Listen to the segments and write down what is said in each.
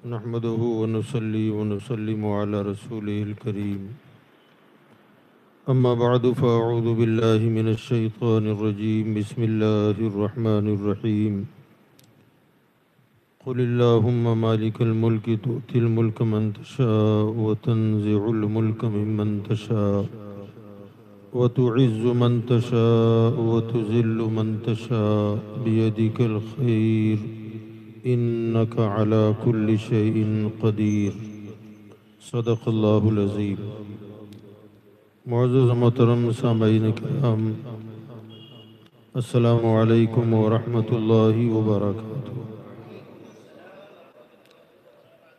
نحمده ونصلي ونسلم على رسوله الكريم أما بعد فأعوذ بالله من الشيطان الرجيم بسم الله الرحمن الرحيم قل اللهم مالك الملك تؤتي الملك من تشاء وتنزع الملك ممن تشاء وتعز من تشاء وتذل من تشاء بيدك الخير إنك على كل شيء قدير صدق الله العظيم. معزز محترم سامعین کرام، السلام علیکم ورحمۃ اللہ وبرکاتہ.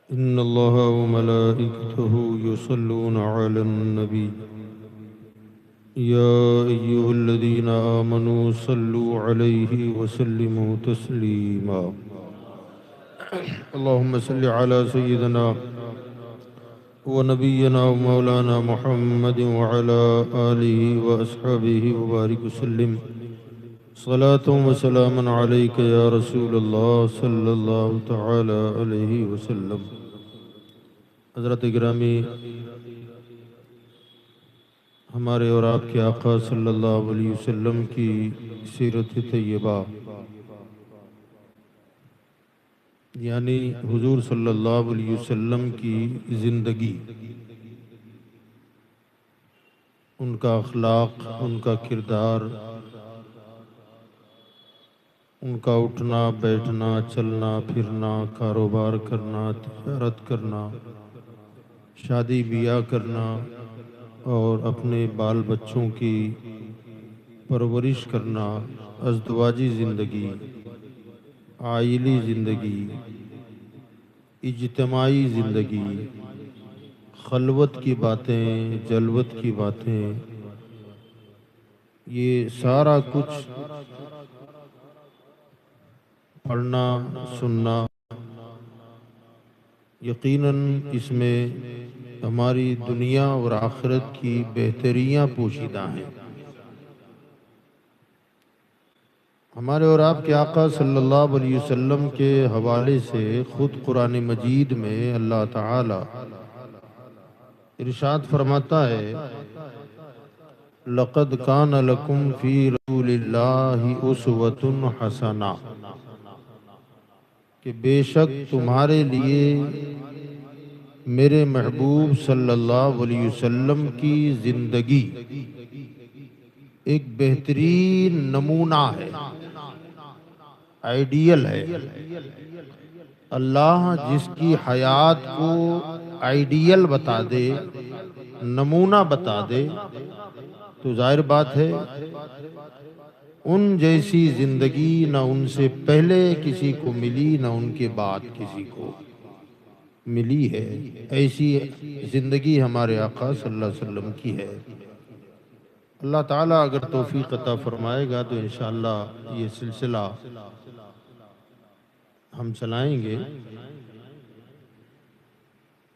ان اللہ وملائکتہ یصلون علی النبی یا ایھا الذین آمنوا صلوا علیہ وسلموا تسلیما. اللهم صل على سيدنا ونبينا ومولانا محمد وعلى آله وأصحابه وبارك وسلم صلاة وسلاما عليك يا رسول الله صلى الله تعالى عليه وسلم. حضرت گرامی، ہمارے اور آپ کے آقا صلی اللہ علیہ وسلم کی سیرت طیبہ یعنی حضور صلی اللہ علیہ وسلم کی زندگی، ان کا اخلاق، ان کا کردار، ان کا اٹھنا بیٹھنا، چلنا پھرنا، کاروبار کرنا، تجارت کرنا، شادی بیاہ کرنا اور اپنے بال بچوں کی پرورش کرنا، ازدواجی زندگی، عائلی زندگی، اجتماعی زندگی، خلوت کی باتیں، جلوت کی باتیں، یہ سارا کچھ پڑھنا سننا، یقیناً اس میں ہماری دنیا اور آخرت کی بہتریاں پوشیدہ ہیں. ہمارے اور آپ کے آقا صلی اللہ علیہ وسلم کے حوالے سے خود قرآن مجید میں اللہ تعالی ارشاد فرماتا ہے لَقَدْ كَانَ لَكُمْ فِي رَسُولِ اللَّهِ أُسْوَةٌ حَسَنَةٌ، کہ بے شک تمہارے لیے میرے محبوب صلی اللہ علیہ وسلم کی زندگی ایک بہترین نمونہ ہے، آئیڈیل ہے. اللہ جس کی حیات کو آئیڈیل بتا دے، نمونہ بتا دے، تو ظاہر بات ہے ان جیسی زندگی نہ ان سے پہلے کسی کو ملی، نہ ان کے بعد کسی کو ملی ہے. ایسی زندگی ہمارے آقا صلی اللہ علیہ وسلم کی ہے. اللہ تعالیٰ اگر توفیق عطا فرمائے گا تو انشاءاللہ یہ سلسلہ ہم چلائیں گے،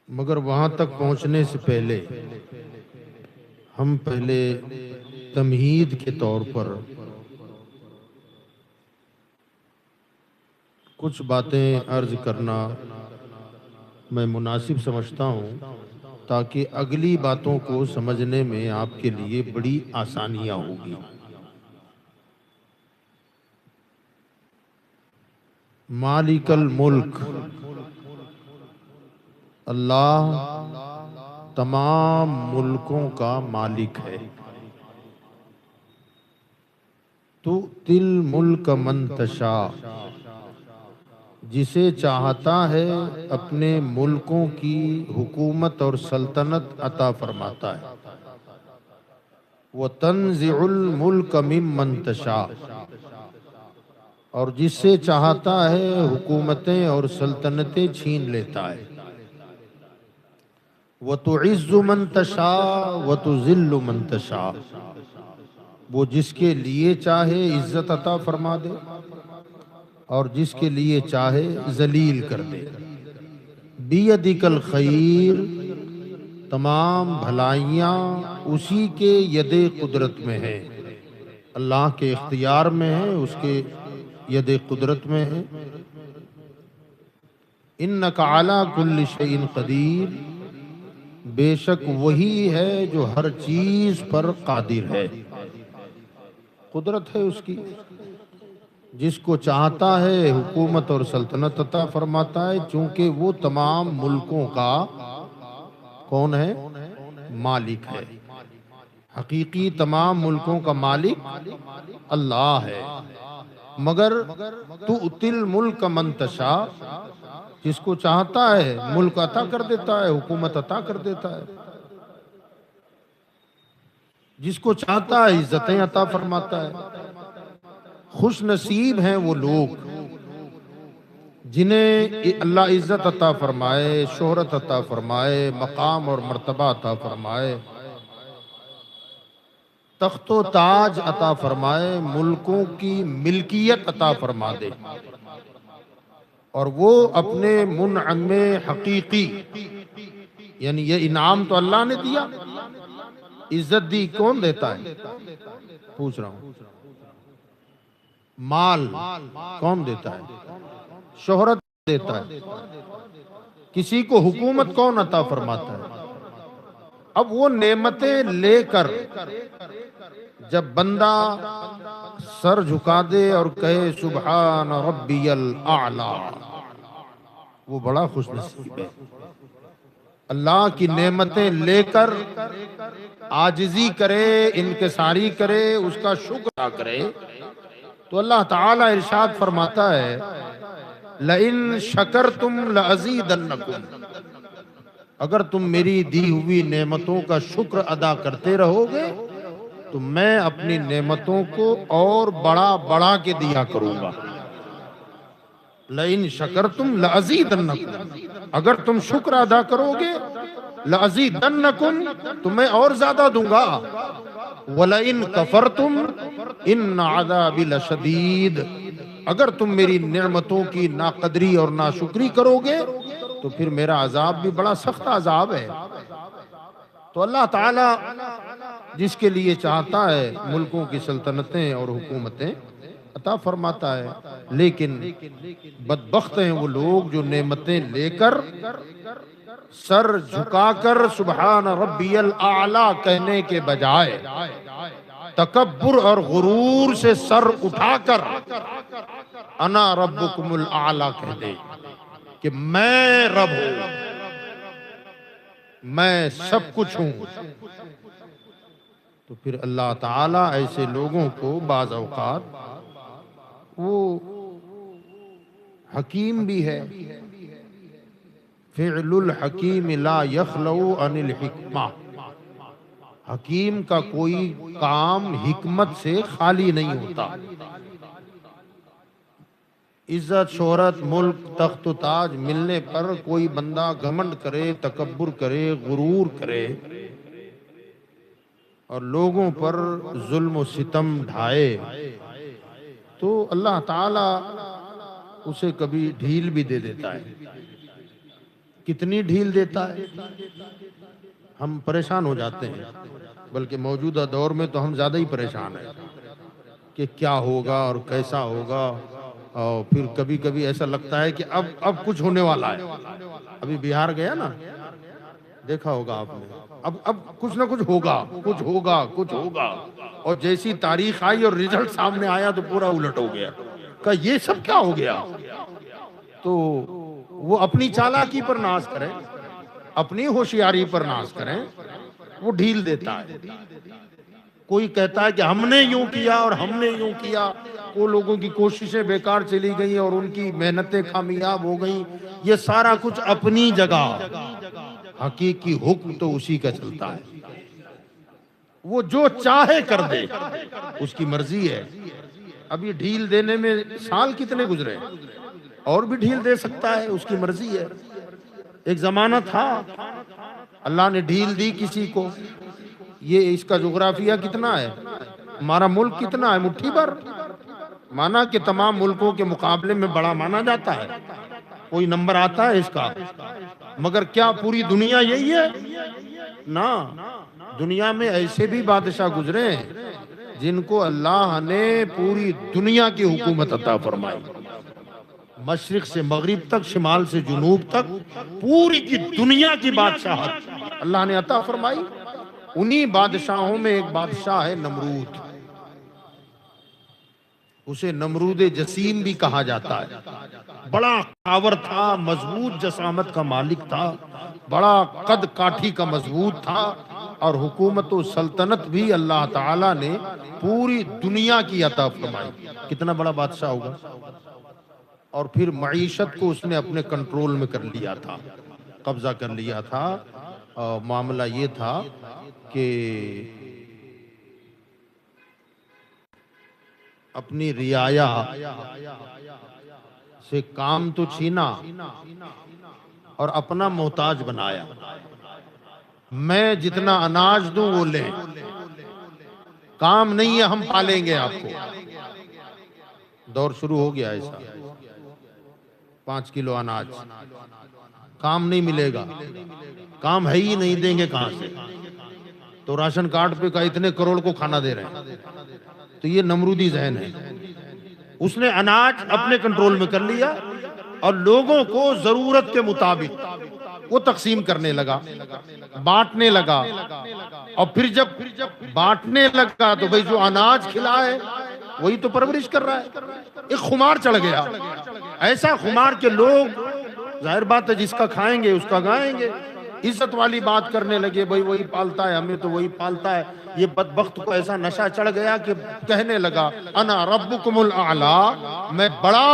مگر وہاں تک پہنچنے سے پہلے ہم پہلے تمہید کے طور پر کچھ باتیں عرض کرنا میں مناسب سمجھتا ہوں، تاکہ اگلی باتوں کو سمجھنے میں آپ کے لیے بڑی آسانیاں ہوگی. مالک الملک، اللہ تمام ملکوں کا مالک ہے. تؤتی الملک من تشاء، جسے چاہتا ہے اپنے ملکوں کی حکومت اور سلطنت عطا فرماتا ہے. وتنزع الملک ممن تشاء، اور جس سے چاہتا ہے حکومتیں اور سلطنتیں چھین لیتا ہے. وتعز من تشاء وتذل من تشاء، وہ جس کے لیے چاہے عزت عطا فرما دے اور جس کے لیے چاہے ذلیل کر دے. بیدک الخیر، تمام بھلائیاں اسی کے ید قدرت میں ہیں، اللہ کے اختیار میں ہیں، اس کے ید قدرت میں ہیں. انک علی کل شیء قدیر، بے شک وہی ہے جو ہر چیز پر قادر ہے، قدرت ہے اس کی، جس کو چاہتا ہے حکومت اور سلطنت عطا فرماتا ہے، چونکہ وہ تمام ملکوں کا کون ہے؟ مالک ہے، حقیقی تمام ملکوں کا مالک اللہ ہے۔ مگر تؤتی الملک من تشاء، جس کو چاہتا ہے ملک عطا کر دیتا ہے، حکومت عطا کر دیتا ہے، جس کو چاہتا ہے عزتیں عطا فرماتا ہے۔ خوش نصیب ہیں وہ لوگ جنہیں اللہ عزت عطا فرمائے، شہرت عطا فرمائے، مقام اور مرتبہ عطا فرمائے، تخت و تاج عطا فرمائے، ملکوں کی ملکیت عطا فرما دے، اور وہ اپنے منعم حقیقی، یعنی یہ انعام تو اللہ نے دیا، عزت دی کون دیتا ہے؟ پوچھ رہا ہوں، مال کون دیتا ہے؟ شہرت دیتا ہے، کسی کو حکومت کون عطا فرماتا ہے؟ اب وہ نعمتیں لے کر جب بندہ سر جھکا دے اور کہے سبحان ربی الاعلی، وہ بڑا خوش نصیب ہے۔ اللہ کی نعمتیں لے کر عاجزی کرے، انکساری کرے، اس کا شکر ادا کرے، تو اللہ تعالیٰ ارشاد فرماتا ہے لئن شکرتم لازیدنکم، اگر تم میری دی ہوئی نعمتوں کا شکر ادا کرتے رہو گے تو میں اپنی نعمتوں کو اور بڑا بڑا کے دیا کروں گا۔ لئن شکرتم لازیدنکم، اگر تم شکر ادا کرو گے لازیدنکم، تو میں اور زیادہ دوں گا۔ ولئن کفرتم ان عذابی لشدید، اگر تم میری نعمتوں کی ناقدری اور ناشکری کرو گے تو پھر میرا عذاب بھی بڑا سخت عذاب ہے۔ تو اللہ تعالیٰ جس کے لیے چاہتا ہے ملکوں کی سلطنتیں اور حکومتیں عطا فرماتا ہے، لیکن بدبخت ہیں وہ لوگ جو نعمتیں لے کر سر جھکا کر سبحان ربی الاعلی کہنے کے بجائے تکبر اور غرور سے سر اٹھا کر انا ربکم الاعلی کہہ دے کہ میں رب ہوں، میں سب کچھ ہوں، تو پھر اللہ تعالیٰ ایسے لوگوں کو بعض اوقات وہ حکیم بھی ہے، فعل الحکیم لا یخلو عن الحکمہ، حکیم کا کوئی کام حکمت سے خالی نہیں ہوتا۔ عزت، شہرت، ملک، تخت و تاج ملنے پر کوئی بندہ گھمنڈ کرے، تکبر کرے، غرور کرے اور لوگوں پر ظلم و ستم ڈھائے تو اللہ تعالیٰ اسے کبھی ڈھیل بھی دے دیتا ہے۔ کتنی ڈھیل دیتا ہے؟ ہم پریشان ہو جاتے ہیں، بلکہ موجودہ دور میں تو ہم زیادہ ہی پریشان ہیں کہ کیا ہوگا اور کیسا ہوگا، اور پھر کبھی کبھی ایسا لگتا ہے کہ اب کچھ ہونے والا ہے۔ ابھی بہار گیا نا، دیکھا ہوگا آپ نے، اب کچھ نہ کچھ ہوگا، کچھ ہوگا، کچھ ہوگا، اور جیسی تاریخ آئی اور رزلٹ سامنے آیا تو پورا الٹ ہو گیا، کہ یہ سب کیا ہو گیا۔ تو وہ اپنی چالاکی پر ناز کریں، اپنی ہوشیاری پر ناز کریں، وہ ڈھیل دیتا ہے۔ کوئی کہتا ہے کہ ہم نے یوں کیا اور ہم نے یوں کیا، وہ لوگوں کی کوششیں بیکار چلی گئیں اور ان کی محنتیں کامیاب ہو گئیں، یہ سارا کچھ اپنی جگہ، حقیقی حکم تو اسی کا چلتا ہے، وہ جو چاہے کر دے، اس کی مرضی ہے۔ اب یہ ڈھیل دینے میں سال کتنے گزرے، اور بھی ڈھیل دے سکتا ہے، اس کی مرضی ہے۔ ایک زمانہ تھا اللہ نے ڈھیل دی کسی کو، یہ اس کا جغرافیہ کتنا ہے، ہمارا ملک کتنا ہے، مٹھی بھر، مانا کہ تمام ملکوں کے مقابلے میں بڑا مانا جاتا ہے، کوئی نمبر آتا ہے اس کا، مگر کیا پوری دنیا یہی ہے؟ نا، دنیا میں ایسے بھی بادشاہ گزرے ہیں جن کو اللہ نے پوری دنیا کی حکومت عطا فرمائی، مشرق سے مغرب تک، شمال سے جنوب تک، پوری کی دنیا کی بادشاہت اللہ نے عطا فرمائی۔ انہی بادشاہوں میں ایک بادشاہ ہے نمرود، اسے نمرود جسیم بھی کہا جاتا ہے۔ بڑا کاور تھا، مضبوط جسامت کا مالک تھا، بڑا قد کاٹھی کا مضبوط تھا، اور حکومت و سلطنت بھی اللہ تعالیٰ نے پوری دنیا کی عطا فرمائی۔ کتنا بڑا بادشاہ ہوگا۔ اور پھر معیشت کو اس نے اپنے کنٹرول میں کر لیا تھا، قبضہ کر لیا تھا۔ اور معاملہ یہ تھا کہ اپنی رعایا سے کام تو چھینا اور اپنا محتاج بنایا۔ میں جتنا اناج دوں وہ لیں، کام نہیں ہے ہم پالیں گے آپ کو۔ دور شروع ہو گیا ایسا، 5 کلو اناج، کام نہیں ملے گا، کام ہے ہی نہیں، دیں گے کہاں سے؟ تو راشن کارڈ پہ کا اتنے کروڑ کو کھانا دے رہے ہیں۔ تو یہ نمرودی ذہن ہے۔ اس نے اناج اپنے کنٹرول میں کر لیا اور لوگوں کو ضرورت کے مطابق وہ تقسیم کرنے لگا، بانٹنے لگا۔ اور پھر جب بانٹنے لگا تو بھئی جو اناج کھلائے وہی تو پرورش کر رہا ہے۔ ایک خمار چڑھ گیا، ایسا خمار کہ لوگ ظاہر بات ہے جس کا کھائیں گے اس کا گائیں گے، عزت والی بات کرنے لگے، بھئی وہی پالتا ہے ہمیں تو وہی پالتا ہے۔ یہ بدبخت کو ایسا نشہ چڑھ گیا کہ کہنے لگا انا ربکم الاعلی، میں بڑا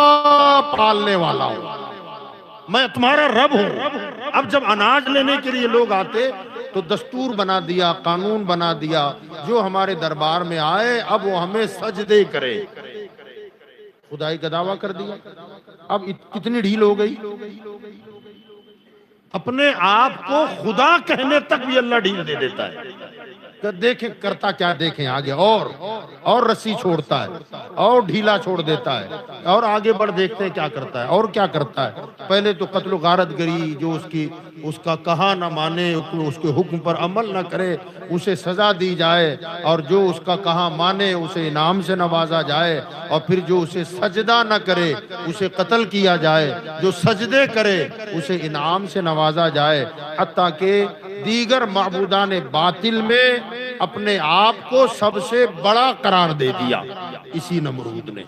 پالنے والا ہوں، میں تمہارا رب ہوں۔ اب جب اناج لینے کے لیے لوگ آتے تو دستور بنا دیا، قانون بنا دیا، جو ہمارے دربار میں آئے اب وہ ہمیں سجدے کرے۔ خدائی کا دعویٰ کر دیا۔ اب کتنی ڈھیل ہو گئی، اپنے آپ کو خدا کہنے تک بھی اللہ ڈھیل دے دیتا ہے۔ کہ دیکھیں کرتا کیا، دیکھیں آگے، اور رسی چھوڑتا ہے اور ڈھیلا چھوڑ دیتا ہے، اور آگے بڑھ دیکھتے ہیں کیا کرتا ہے اور کیا کرتا ہے۔ پہلے تو قتل و غارت گری، جو اس کا کہا نہ مانے، اس کے حکم پر عمل نہ کرے اسے سزا دی جائے، اور جو اس کا کہا مانے اسے انعام سے نوازا جائے، اور پھر جو اسے سجدہ نہ کرے اسے قتل کیا جائے، جو سجدے کرے اسے انعام سے نوازا جائے، حتیٰ کہ دیگر معبودان باطل میں اپنے آپ کو سب سے بڑا قرار دے دیا اسی نمرود نے۔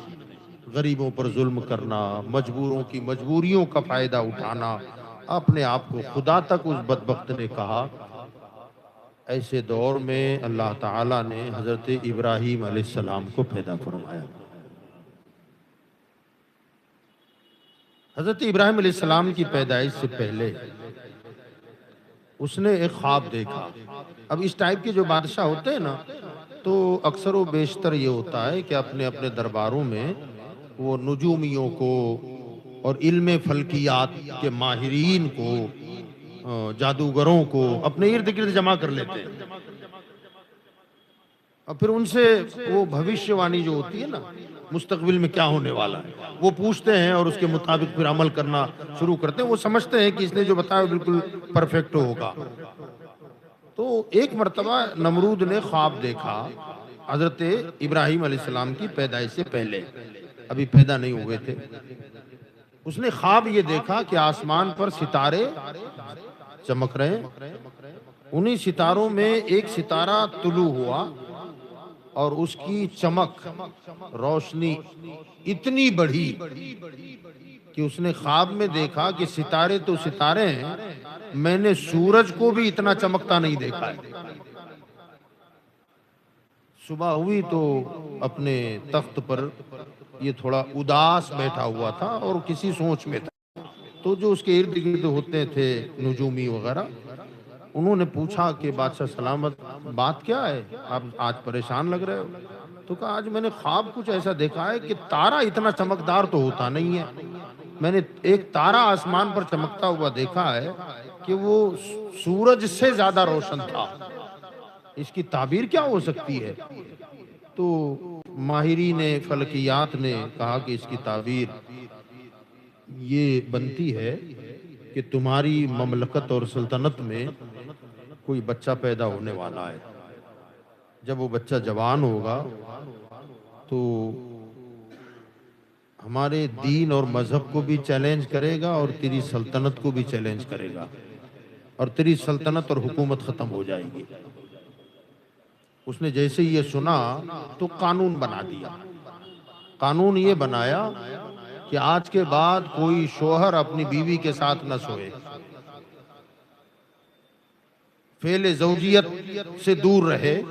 غریبوں پر ظلم کرنا، مجبوروں کی مجبوریوں کا فائدہ اٹھانا، اپنے آپ کو خدا تک اس بدبخت نے کہا۔ ایسے دور میں اللہ تعالیٰ نے حضرت ابراہیم علیہ السلام کو پیدا فرمایا۔ حضرت ابراہیم علیہ السلام کی پیدائش سے پہلے اس نے ایک خواب دیکھا۔ اب اس ٹائپ کے جو بادشاہ ہوتے ہیں نا تو اکثر و بیشتر یہ ہوتا ہے کہ اپنے اپنے درباروں میں وہ نجومیوں کو اور علم فلکیات کے ماہرین کو، جادوگروں کو اپنے ارد گرد جمع کر لیتے ہیں، اور پھر ان سے وہ بھوشیہ وانی جو ہوتی ہے نا مستقبل میں کیا ہونے والا ہے وہ پوچھتے ہیں، اور اس کے مطابق پھر عمل کرنا شروع کرتے ہیں۔ وہ سمجھتے ہیں کہ اس نے جو بتایا بالکل پرفیکٹ ہوگا۔ تو ایک مرتبہ نمرود نے خواب دیکھا حضرت ابراہیم علیہ السلام کی پیدائش سے پہلے، ابھی پیدا نہیں ہوئے تھے۔ اس نے خواب یہ دیکھا کہ آسمان پر ستارے چمک رہے ہیں، انہی ستاروں میں ایک ستارہ طلوع ہوا اور اس کی چمک، روشنی اتنی بڑھی کہ اس نے خواب میں دیکھا کہ ستارے تو ستارے ہیں، میں نے سورج کو بھی اتنا چمکتا نہیں دیکھا ہے۔ صبح ہوئی تو اپنے تخت پر یہ تھوڑا اداس بیٹھا ہوا تھا اور کسی سوچ میں تھا۔ تو جو اس کے ارد گرد ہوتے تھے نجومی وغیرہ، انہوں نے پوچھا کہ بادشاہ سلامت، بات کیا ہے، آپ آج پریشان لگ رہے ہو؟ تو کہا آج میں نے خواب کچھ ایسا دیکھا ہے کہ تارا اتنا چمکدار تو ہوتا نہیں ہے، میں نے ایک تارا آسمان پر چمکتا ہوا دیکھا ہے کہ وہ سورج سے زیادہ روشن تھا، اس کی تعبیر کیا ہو سکتی ہے؟ تو ماہرین فلکیات نے کہا کہ اس کی تعبیر یہ بنتی ہے کہ تمہاری مملکت اور سلطنت میں کوئی بچہ پیدا ہونے والا ہے، جب وہ بچہ جوان ہوگا تو ہمارے دین اور مذہب کو بھی چیلنج کرے گا اور تیری سلطنت کو بھی چیلنج کرے گا، اور تیری سلطنت اور حکومت ختم ہو جائے گی۔ اس نے جیسے یہ سنا تو قانون بنا دیا۔ قانون یہ بنایا کہ آج کے بعد کوئی شوہر اپنی بیوی کے ساتھ نہ سوئے، فعل زوجیت سے دور رہے،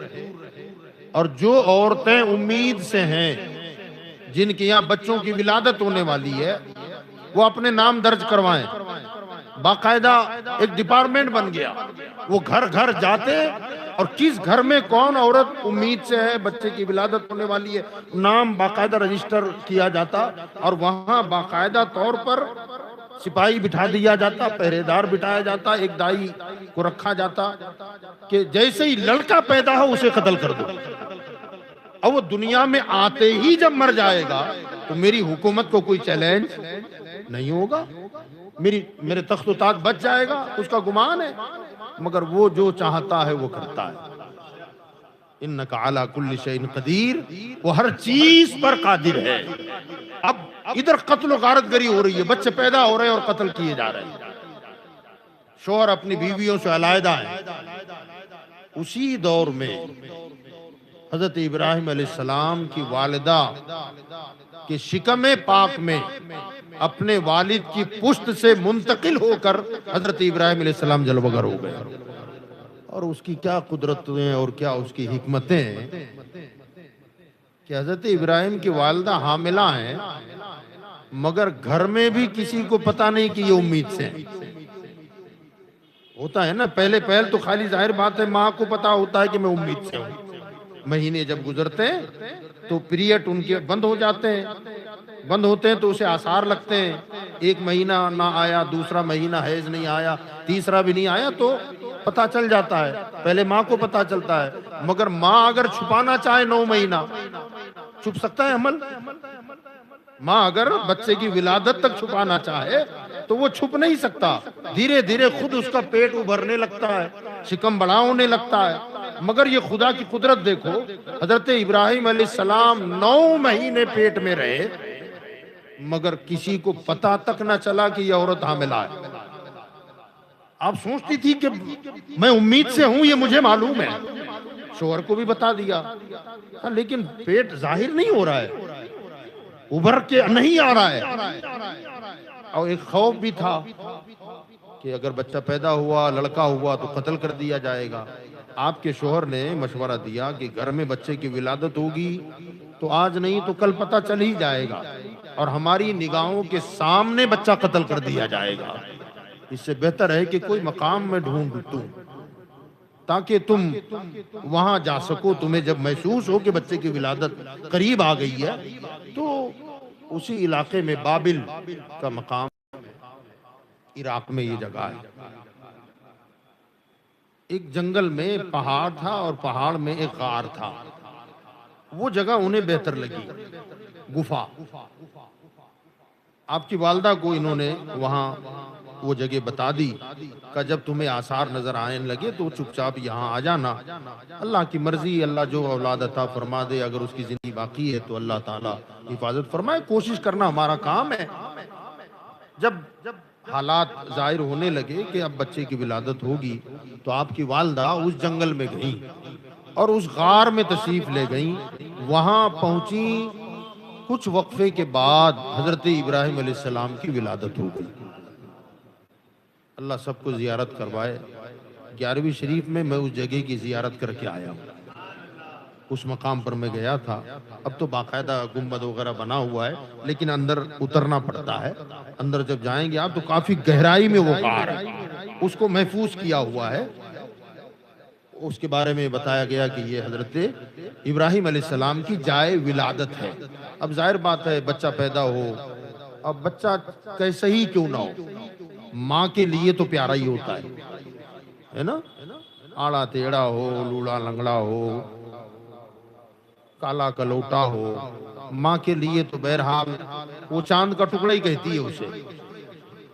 اور جو عورتیں امید سے ہیں جن کے یہاں بچوں کی ولادت ہونے والی ہے وہ اپنے نام درج کروائیں۔ باقاعدہ ایک ڈپارٹمنٹ بن گیا، وہ گھر گھر جاتے اور کس گھر میں کون عورت امید سے ہے بچے کی ولادت ہونے والی ہے، نام باقاعدہ رجسٹر کیا جاتا، اور وہاں باقاعدہ طور پر سپاہی بٹھا دیا جاتا، پہرے دار بٹھایا جاتا، ایک دائی کو رکھا جاتا کہ جیسے ہی لڑکا پیدا ہو اسے قتل کر دو، اور وہ دنیا میں آتے ہی جب مر جائے گا تو میری حکومت کو کوئی چیلنج نہیں ہوگا، میرے تخت و تاج بچ جائے گا، اس کا گمان ہے، مگر وہ جو چاہتا ہے وہ کرتا ہے۔ انک علی کل شیء قدیر، وہ ہر چیز پر قادر ہے۔ اب ادھر قتل و غارت گری ہو رہی ہے، بچے پیدا ہو رہے ہیں اور قتل کیے جا رہے ہیں، شوہر اپنی بیویوں سے علیحدہ ہیں۔ اسی دور میں حضرت ابراہیم علیہ السلام کی والدہ کے شکم پاک میں اپنے والد کی پشت سے منتقل ہو کر حضرت ابراہیم علیہ السلام جلوہ گر ہو گئے، اور اس کی کیا قدرتیں اور کیا اس کی حکمتیں کہ حضرت ابراہیم کی والدہ حاملہ ہیں، مگر گھر میں بھی کسی کو پتہ نہیں کہ یہ امید سے ہیں۔ ہوتا ہے نا، پہلے تو خالی ظاہر بات ہے ماں کو پتا ہوتا ہے کہ میں امید سے ہوں، مہینے جب گزرتے ہیں تو پیریڈ ان کے بند ہو جاتے ہیں، بند ہوتے ہیں تو اسے آثار لگتے ہیں، ایک مہینہ نہ آیا، دوسرا مہینہ حیض نہیں آیا، تیسرا بھی نہیں آیا، تو پتا چل جاتا ہے، پہلے ماں کو پتا چلتا ہے، مگر ماں اگر چھپانا چاہے 9 مہینہ چھپ سکتا ہے حمل؟ ماں اگر بچے کی ولادت تک چھپانا چاہے تو وہ چھپ نہیں سکتا، دھیرے دھیرے خود اس کا پیٹ ابھرنے لگتا ہے، شکم بڑا ہونے لگتا ہے، مگر یہ خدا کی قدرت دیکھو، حضرت ابراہیم علیہ السلام 9 مہینے پیٹ میں رہے مگر کسی کو پتا تک نہ چلا کہ یہ عورت حاملہ ہے۔ آپ سوچتی تھی کہ میں امید سے ہوں، یہ مجھے معلوم ہے، شوہر کو بھی بتا دیا، لیکن پیٹ ظاہر نہیں ہو رہا ہے، ابھر کے نہیں آ رہا ہے، اور ایک خوف بھی تھا کہ اگر بچہ پیدا ہوا، لڑکا ہوا تو قتل کر دیا جائے گا۔ آپ کے شوہر نے مشورہ دیا کہ گھر میں بچے کی ولادت ہوگی تو آج نہیں تو کل پتہ چل ہی جائے گا، اور ہماری نگاہوں کے سامنے بچہ قتل کر دیا جائے گا، اس سے بہتر ہے کہ کوئی مقام میں ڈھونڈ دوں تاکہ تم وہاں جا سکو، تمہیں جب محسوس ہو کہ بچے کی ولادت قریب آ گئی ہے تو اسی علاقے میں بابل کا مقام، عراق میں یہ جگہ ہے، ایک جنگل میں پہاڑ تھا اور پہاڑ میں ایک غار تھا، وہ جگہ انہیں بہتر لگی، گفا۔ آپ کی والدہ کو انہوں نے وہاں وہ جگہ بتا دی کہ جب تمہیں آثار نظر آنے لگے تو چپ چاپ یہاں آ جانا، اللہ کی مرضی، اللہ جو اولاد عطا فرما دے، اگر اس کی زندگی باقی ہے تو اللہ تعالیٰ حفاظت فرمائے، کوشش کرنا ہمارا کام ہے۔ جب حالات ظاہر ہونے لگے کہ اب بچے کی ولادت ہوگی تو آپ کی والدہ اس جنگل میں گئیں اور اس غار میں تشریف لے گئیں، وہاں پہنچی، کچھ وقفے کے بعد حضرت ابراہیم علیہ السلام کی ولادت ہو گئی۔ اللہ سب کو زیارت کروائے۔ 11ویں شریف میں اس جگہ کی زیارت کر کے آیا ہوں، اس مقام پر میں گیا تھا، اب تو باقاعدہ گنبد وغیرہ بنا ہوا ہے لیکن اندر اترنا پڑتا ہے، اندر جب جائیں گے آپ تو کافی گہرائی میں وہ غار ہے، اس کو محفوظ کیا ہوا ہے، اس کے بارے میں بتایا گیا کہ یہ حضرت ابراہیم علیہ السلام کی جائے ولادت ہے۔ اب ظاہر بات ہے بچہ پیدا ہو، اب بچہ کیسا ہی کیوں نہ ہو، ماں کے لیے تو پیارا ہی ہوتا ہے نا، آڑا تیڑا ہو، لوڑا لنگڑا ہو، کالا کلوٹا ہو، ماں کے لیے تو بہرحال وہ چاند کا ٹکڑا ہی کہتی ہے اسے،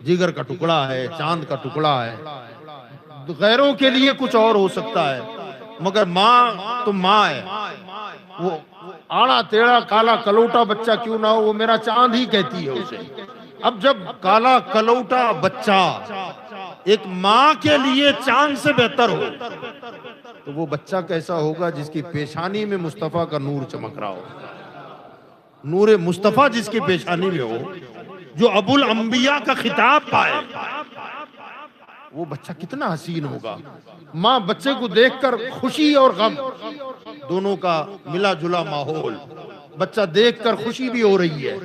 جگر کا ٹکڑا ہے، چاند کا ٹکڑا ہے، غیروں کے لیے کچھ اور ہو سکتا ہے مگر ماں تو ماں ہے، وہ آڑا ٹیڑھا کالا کلوٹا بچہ کیوں نہ ہو، وہ میرا چاند ہی کہتی ہے اسے۔ اب جب کالا کلوٹا بچہ ایک ماں کے لیے چاند سے بہتر ہو تو وہ بچہ کیسا ہوگا جس کی پیشانی میں مصطفیٰ کا نور چمک رہا ہو، نور مصطفیٰ جس کی پیشانی میں ہو، جو ابو الانبیاء کا خطاب پائے، وہ بچہ کتنا حسین ہوگا۔ ماں بچے کو دیکھ کر خوشی اور غم دونوں کا ملا جلا ماحول، بچہ دیکھ کر خوشی بھی ہو رہی ہے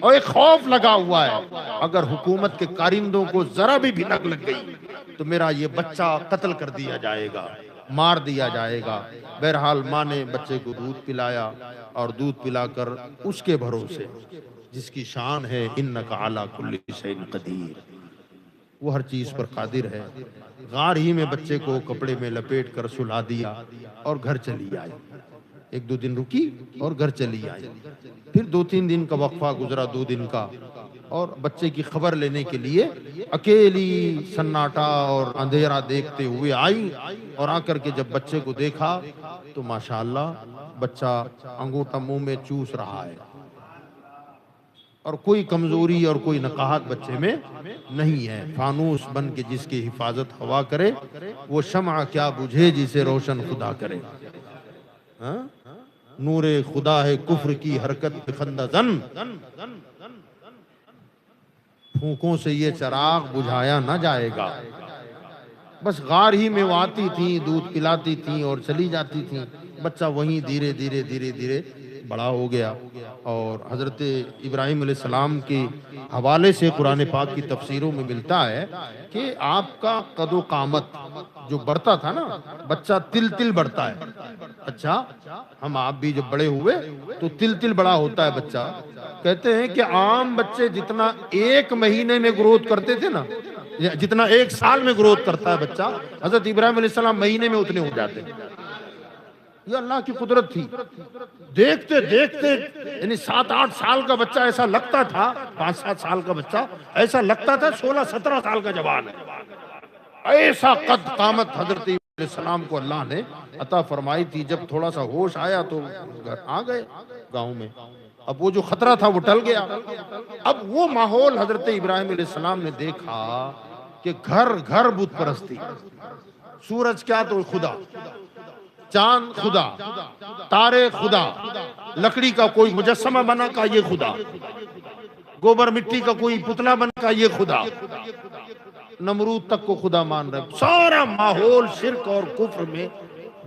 اور ایک خوف لگا ہوا ہے، اگر حکومت کے کارندوں کو ذرا بھی بھنک لگ گئی تو میرا یہ بچہ قتل کر دیا جائے گا، مار دیا جائے گا۔ بہرحال ماں نے بچے کو دودھ پلایا اور دودھ پلا کر اس کے بھروسے جس کی شان ہے انک علی کل شیء قدیر، وہ ہر چیز پر قادر ہے، غار ہی میں بچے کو کپڑے میں لپیٹ کر سلا دیا اور گھر چلی آئی۔ ایک دو دن رکی اور گھر چلی آئی، پھر 2-3 دن کا وقفہ گزرا، 2 دن کا، اور بچے کی خبر لینے کے لیے اکیلی سناٹا اور اندھیرا دیکھتے ہوئے آئی، اور آ کر کے جب بچے کو دیکھا تو ماشاءاللہ بچہ انگوٹھا منہ میں چوس رہا ہے، اور کوئی کمزوری اور کوئی نقاہت بچے میں نہیں ہے۔ فانوس بن کے جس کی حفاظت ہوا کرے، وہ شمع کیا بجھے جسے روشن خدا کرے۔ ہاں؟ نور خدا ہے کفر کی حرکت پہ خندہ زن، پھونکوں سے یہ چراغ بجھایا نہ جائے گا۔ بس غار ہی میں وہ آتی تھیں، دودھ پلاتی تھیں اور چلی جاتی تھیں، بچہ وہیں دھیرے دھیرے دھیرے دھیرے بڑا ہو گیا۔ اور حضرت ابراہیم علیہ السلام کے حوالے سے قرآن پاک کی تفسیروں میں ملتا ہے کہ آپ کا قد و قامت جو بڑھتا تھا نا، بچہ تل تل بڑھتا ہے۔ اچھا، ہم آپ بھی جب بڑے ہوئے تو تل تل بڑا ہوتا ہے بچہ۔ کہتے ہیں کہ عام بچے جتنا 1 مہینے میں گروتھ کرتے تھے نا، جتنا 1 سال میں گروتھ کرتا ہے بچہ، حضرت ابراہیم علیہ السلام مہینے میں اتنے ہو جاتے ہیں۔ یہ اللہ کی قدرت تھی۔ دیکھتے دیکھتے یعنی 7-8 سال کا بچہ ایسا لگتا تھا، 5-7 سال کا بچہ ایسا لگتا تھا 16-17 سال کا جوان ہے۔ ایسا قد قامت حضرت علیہ السلام کو اللہ نے عطا فرمائی تھی۔ جب تھوڑا سا ہوش آیا تو گھر آ گئے گاؤں میں، اب وہ جو خطرہ تھا وہ ٹل گیا۔ اب وہ ماحول حضرت ابراہیم علیہ السلام نے دیکھا کہ گھر گھر بت پرستی، سورج کیا تو خدا، چاند خدا، تارے خدا، لکڑی کا کوئی مجسمہ بنا کا یہ خدا، گوبر مٹی کا کوئی پتلا بنا کا یہ خدا، نمرود تک کو خدا مان رہے۔ سارا ماحول شرک اور کفر میں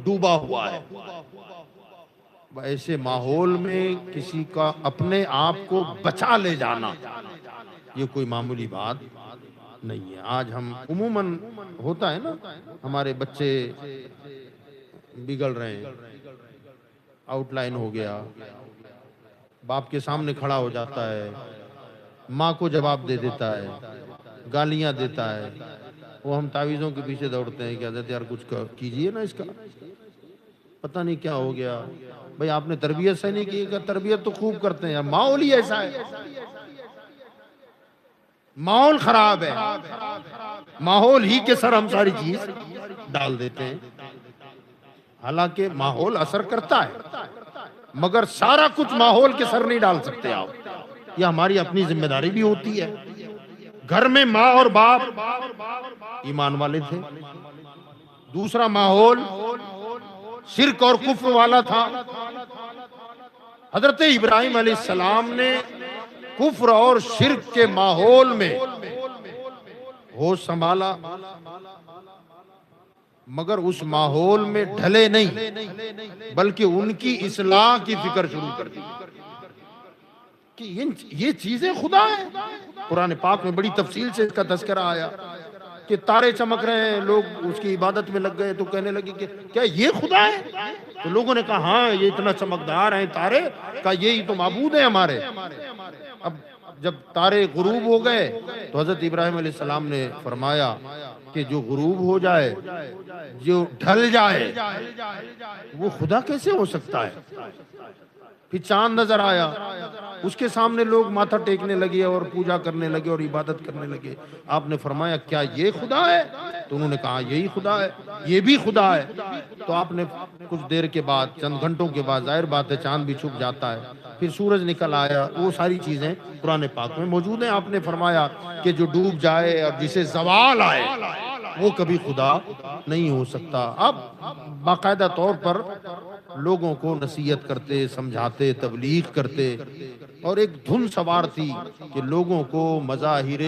ڈوبا ہوا ہے۔ ایسے ماحول میں کسی کا اپنے آپ کو بچا لے جانا یہ کوئی معمولی بات نہیں ہے۔ آج ہم عموماً ہوتا ہے نا، ہمارے بچے بگڑ رہے ہیں، آؤٹ لائن ہو گیا، باپ کے سامنے کھڑا ہو جاتا ہے، ماں کو جواب دے دیتا ہے، گالیاں دیتا ہے، وہ ہم تعویذوں کے پیچھے دوڑتے ہیں کہ حضرت یار کچھ کیجئے نا، اس کا پتہ نہیں کیا ہو گیا۔ بھئی آپ نے تربیت سے نہیں کی، کہ تربیت تو خوب کرتے ہیں، ماحول ہی ایسا ہے، ماحول خراب ہے، ماحول ہی کے سر ہم ساری چیز ڈال دیتے ہیں۔ حالانکہ ماحول اثر کرتا ہے، مگر سارا کچھ ماحول کے سر نہیں ڈال سکتے آپ، یہ ہماری اپنی ذمہ داری بھی ہوتی ہے۔ گھر میں ماں اور باپ ایمان والے تھے، دوسرا ماحول شرک اور کفر والا تھا۔ حضرت ابراہیم علیہ السلام نے کفر اور شرک کے ماحول میں ہوش سنبھالا، مگر اس ماحول میں ڈھلے نہیں، بلکہ ان کی اصلاح کی فکر شروع کر دی کہ یہ چیزیں خدا ہیں۔ قرآن پاک میں بڑی تفصیل سے اس کا تذکرہ آیا کہ تارے چمک رہے ہیں، لوگ اس کی عبادت میں لگ گئے تو کہنے لگے کہ کیا یہ خدا ہے؟ تو لوگوں نے کہا ہاں یہ اتنا چمکدار ہیں تارے، کہا یہی تو معبود ہیں ہمارے۔ اب جب تارے غروب ہو گئے تو حضرت ابراہیم علیہ السلام نے فرمایا کہ جو غروب ہو جائے، جو ڈھل جائے، وہ خدا کیسے ہو سکتا ہے؟ پھر چاند نظر آیا، اس کے سامنے لوگ ماتھا ٹیکنے لگے اور پوجا کرنے لگے اور عبادت کرنے لگے۔ آپ نے فرمایا کیا یہ خدا ہے؟ تو انہوں نے کہا یہی خدا ہے، یہ بھی خدا ہے۔ تو آپ نے کچھ دیر کے بعد، چند گھنٹوں کے بعد، ظاہر بات ہے چاند بھی چھپ جاتا ہے، پھر سورج نکل آیا، وہ ساری چیزیں قرآن پاک میں موجود ہیں۔ آپ نے فرمایا کہ جو ڈوب جائے اور جسے زوال آئے وہ کبھی خدا نہیں ہو سکتا۔ اب باقاعدہ طور پر لوگوں کو نصیحت کرتے، سمجھاتے، تبلیغ کرتے، اور ایک دھن سوار تھی کہ لوگوں کو مظاہر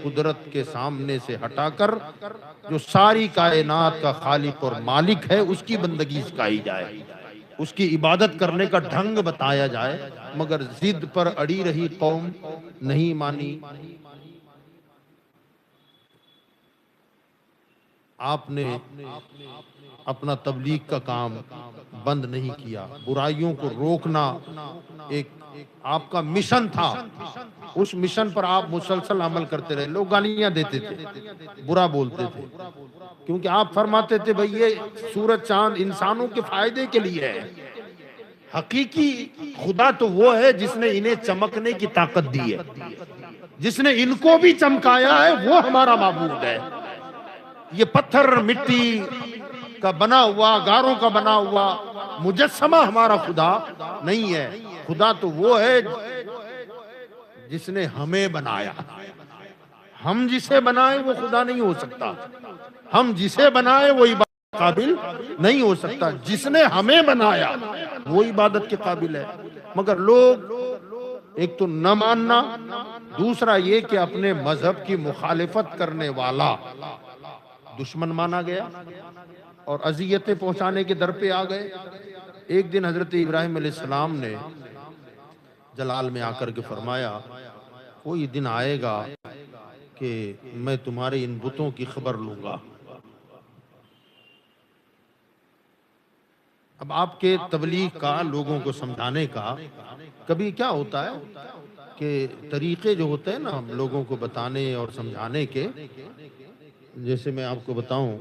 قدرت کے سامنے سے ہٹا کر جو ساری کائنات کا خالق اور مالک ہے اس کی بندگی سکھائی جائے، اس کی عبادت کرنے کا ڈھنگ بتایا جائے، مگر ضد پر اڑی رہی قوم نہیں مانی۔ آپ نے اپنا تبلیغ کا کام بند نہیں کیا، برائیوں کو روکنا ایک آپ کا مشن تھا، اس مشن پر آپ مسلسل عمل کرتے رہے۔ لوگ گالیاں دیتے تھے، برا بولتے تھے، کیونکہ آپ فرماتے تھے بھئی یہ سورج چاند انسانوں کے فائدے کے لیے ہے، حقیقی خدا تو وہ ہے جس نے انہیں چمکنے کی طاقت دی ہے، جس نے ان کو بھی چمکایا ہے وہ ہمارا معبود ہے۔ یہ پتھر مٹی کا بنا ہوا، گاروں کا بنا ہوا مجسمہ ہمارا خدا نہیں ہے۔ خدا تو وہ ہے جس نے ہمیں بنایا، ہم جسے بنائیں وہ خدا نہیں ہو سکتا، ہم جسے بنائیں وہ عبادت کے قابل نہیں ہو سکتا، جس نے ہمیں بنایا وہ عبادت کے قابل ہے۔ مگر لوگ ایک تو نہ ماننا، دوسرا یہ کہ اپنے مذہب کی مخالفت کرنے والا دشمن مانا گیا اور اذیتیں پہنچانے کے در پہ آ گئے۔ ایک دن حضرت ابراہیم علیہ السلام نے جلال میں آ کر کے فرمایا کوئی دن آئے گا کہ میں تمہارے ان بتوں کی خبر لوں گا۔ اب آپ کے تبلیغ کا، لوگوں کو سمجھانے کا کبھی کیا ہوتا ہے کہ طریقے جو ہوتے ہیں نا ہم لوگوں کو بتانے اور سمجھانے کے، جیسے میں آپ کو بتاؤں،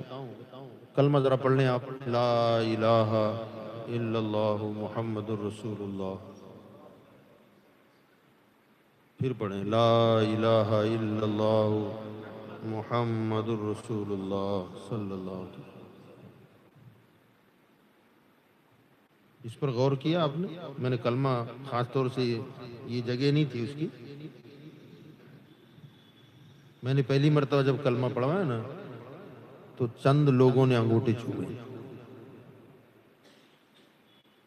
کلمہ ذرا پڑھ لیں آپ، لا الہ الا اللہ محمد الرسول اللہ، پھر پڑھیں لا الہ الا اللہ محمد الرسول اللہ صلی اللہ علیہ وسلم۔ اس پر غور کیا آپ نے؟ میں نے کلمہ خاص طور سے یہ جگہ نہیں تھی اس کی، میں نے پہلی مرتبہ جب کلمہ پڑھا ہے نا تو چند لوگوں نے انگوٹھے چھوئے،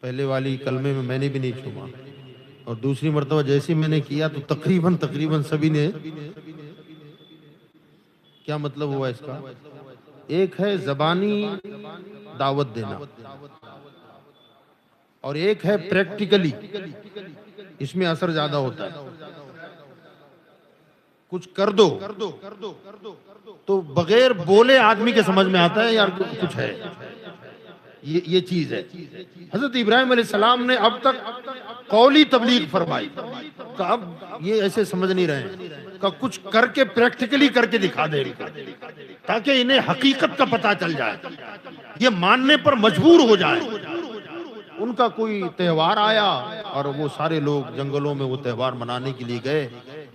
پہلے والی کلمے میں نے بھی نہیں چھوما، اور دوسری مرتبہ جیسے میں نے کیا تو تقریباً سبھی نے۔ کیا مطلب ہوا اس کا؟ ایک ہے زبانی دعوت دینا اور ایک ہے پریکٹیکلی، اس میں اثر زیادہ ہوتا ہے۔ کچھ کر دو تو بغیر بولے آدمی کے سمجھ میں آتا ہے یار کچھ ہے، یہ چیز ہے۔ حضرت ابراہیم علیہ السلام نے اب تک قولی تبلیغ فرمائی، کہ اب یہ ایسے سمجھ نہیں رہے ہیں، کہ کچھ کر کے پریکٹیکلی کر کے دکھا دے تاکہ انہیں حقیقت کا پتہ چل جائے، یہ ماننے پر مجبور ہو جائے۔ ان کا کوئی تہوار آیا اور وہ سارے لوگ جنگلوں میں وہ تہوار منانے کے لیے گئے،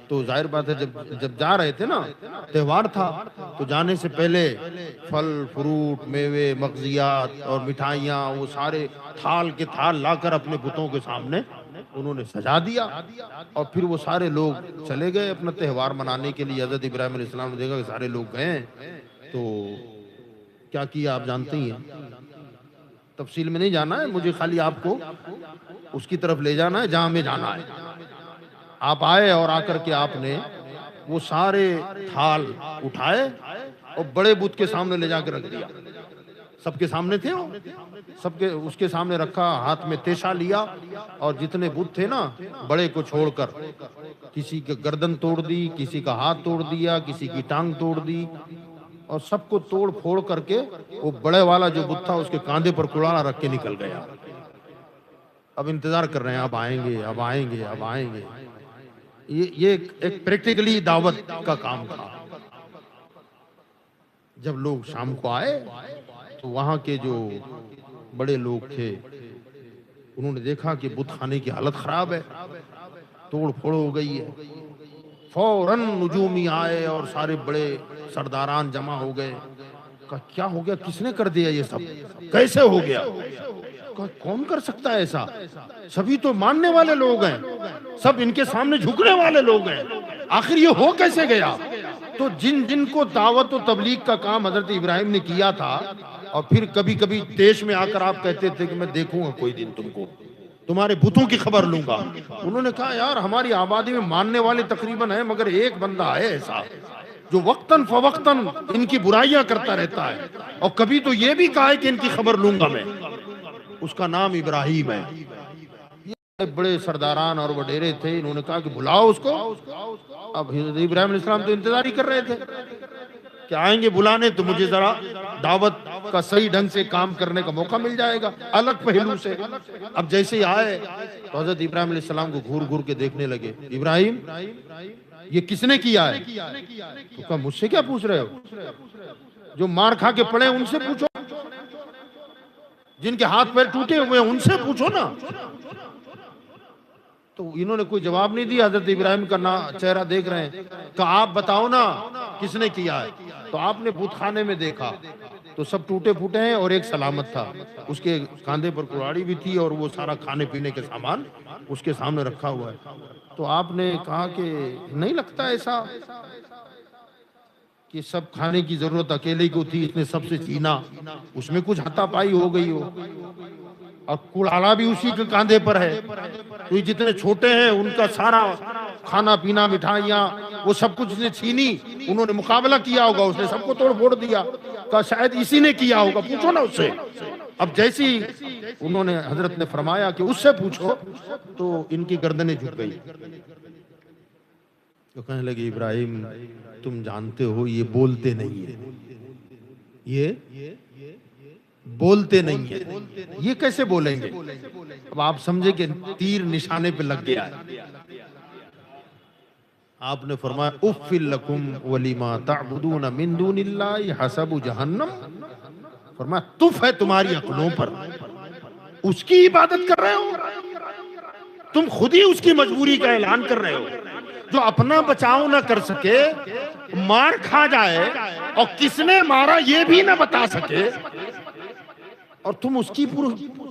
تو ظاہر بات ہے جب جا رہے تھے نا، تہوار تھا، تو جانے سے پہلے پھل فروٹ میوے مغزیات اور مٹھائیاں وہ سارے تھال کے تھال لا کر اپنے بتوں کے سامنے انہوں نے سجا دیا، اور پھر وہ سارے لوگ چلے گئے اپنا تہوار منانے کے لیے۔ حضرت ابراہیم علیہ السلام نے دیکھا کہ سارے لوگ گئے، تو کیا کیا آپ جانتے ہی ہیں، تفصیل میں نہیں جانا ہے مجھے، خالی آپ کو اس کی طرف لے جانا ہے جہاں ہمیں جانا ہے۔ آپ آئے اور آ کر کے آپ نے وہ سارے تھال اٹھائے اور بڑے بت کے سامنے لے جا کے رکھ دیا، سب کے سامنے تھے وہ، سب کے اس کے سامنے رکھا، ہاتھ میں تیشا لیا، اور جتنے بت تھے نا بڑے کو چھوڑ کر، کسی کی گردن توڑ دی، کسی کا ہاتھ توڑ دیا، کسی کی ٹانگ توڑ دی، اور سب کو توڑ پھوڑ کر کے وہ بڑے والا جو بت تھا اس کے کاندھے پر کلاڑا رکھ کے نکل گیا۔ اب انتظار کر رہے ہیں اب آئیں گے اب آئیں گے اب آئیں گے۔ یہ ایک پریکٹیکلی دعوت کا کام تھا۔ جب لوگ شام کو آئے تو وہاں کے جو بڑے لوگ تھے انہوں نے دیکھا کہ بت خانے کی حالت خراب ہے، توڑ پھوڑ ہو گئی ہے، فوراً نجومی آئے اور سارے بڑے سرداران جمع ہو گئے، کہا کیا ہو گیا, کس نے کر دیا یہ سب, کیسے ہو گیا؟ کہا کون کر سکتا ہے ایسا, سبھی تو ماننے والے لوگ ہیں, سب ان کے سامنے جھکنے والے لوگ ہیں, آخر یہ ہو کیسے گیا؟ تو جن جن کو دعوت و تبلیغ کا کام حضرت ابراہیم نے کیا تھا, اور پھر کبھی کبھی دیش میں آ کر آپ کہتے تھے کہ میں دیکھوں گا کوئی دن تم کو, تمہارے بتوں کی خبر لوں گا. انہوں نے کہا یار ہماری آبادی میں ماننے والے تقریباً ہیں, مگر ایک بندہ ہے ایسا جو وقتاً فوقتاً ان کی برائیاں کرتا رہتا ہے, اور کبھی تو یہ بھی کہا ہے کہ ان کی خبر لوں گا میں, اس کا نام ابراہیم ہے. یہ بڑے سرداران اور وڈیرے تھے, انہوں نے کہا کہ بلاؤ اس کو. اب حضرت ابراہیم علیہ السلام تو انتظار ہی کر رہے تھے کہ آئیں گے بلانے تو مجھے ذرا دعوت کا صحیح ڈھنگ سے کام کرنے کا موقع مل جائے گا الگ پہلو سے. اب جیسے ہی آئے تو حضرت ابراہیم علیہ السلام کو گھور گھور کے دیکھنے لگے, ابراہیم یہ کس نے کیا ہے؟ تو کہا مجھ سے کیا پوچھ رہے ہو, جو مار کھا کے پڑے ان سے پوچھو, جن کے ہاتھ پیر ٹوٹے ہوئے ان سے پوچھو نا. تو انہوں نے کوئی جواب نہیں دیا. حضرت ابراہیم کا چہرہ دیکھ رہے ہیں, کہ آپ بتاؤ نا کس نے کیا ہے. تو آپ نے بت خانے میں دیکھا تو سب ٹوٹے پھوٹے ہیں, اور ایک سلامت تھا, اس کے کاندھے پر کلاڑی بھی تھی, اور وہ سارا کھانے پینے کے سامان اس کے سامنے رکھا ہوا ہے. تو آپ نے کہا کہ نہیں لگتا ایسا کہ سب کھانے کی ضرورت اکیلے کو تھی, اس نے سب سے چھینا, اس میں کچھ ہاتھا پائی ہو گئی ہو, اور کڑاڑا بھی اسی کے کاندھے پر ہے, تو یہ جتنے چھوٹے ہیں ان کا سارا کھانا پینا مٹھائیاں وہ سب کچھ نے چھینی, انہوں نے مقابلہ کیا ہوگا, اس نے سب کو توڑ پھوڑ دیا. کہا شاید اسی نے کیا ہوگا, پوچھو نا اس سے. اب جیسی انہوں نے حضرت نے فرمایا کہ اس سے پوچھو, تو ان کی گردنیں جھک گئی. تو کہنے لگے ابراہیم تم جانتے ہو یہ بولتے نہیں ہیں, یہ بولتے نہیں ہیں, یہ کیسے بولیں گے؟ اب آپ سمجھے کہ تیر نشانے پہ لگ گیا ہے. آپ نے فرمایا اف لکم ولما تعبدون من دون اللہ حسب جہنم. فرمایا تف ہے تمہاری عقلوں پر, اس کی عبادت کر رہے ہو, تم خود ہی اس کی مجبوری کا اعلان کر رہے ہو. جو اپنا بچاؤ نہ کر سکے, مار کھا جائے, اور کس نے مارا یہ بھی نہ بتا سکے, اور تم اس کی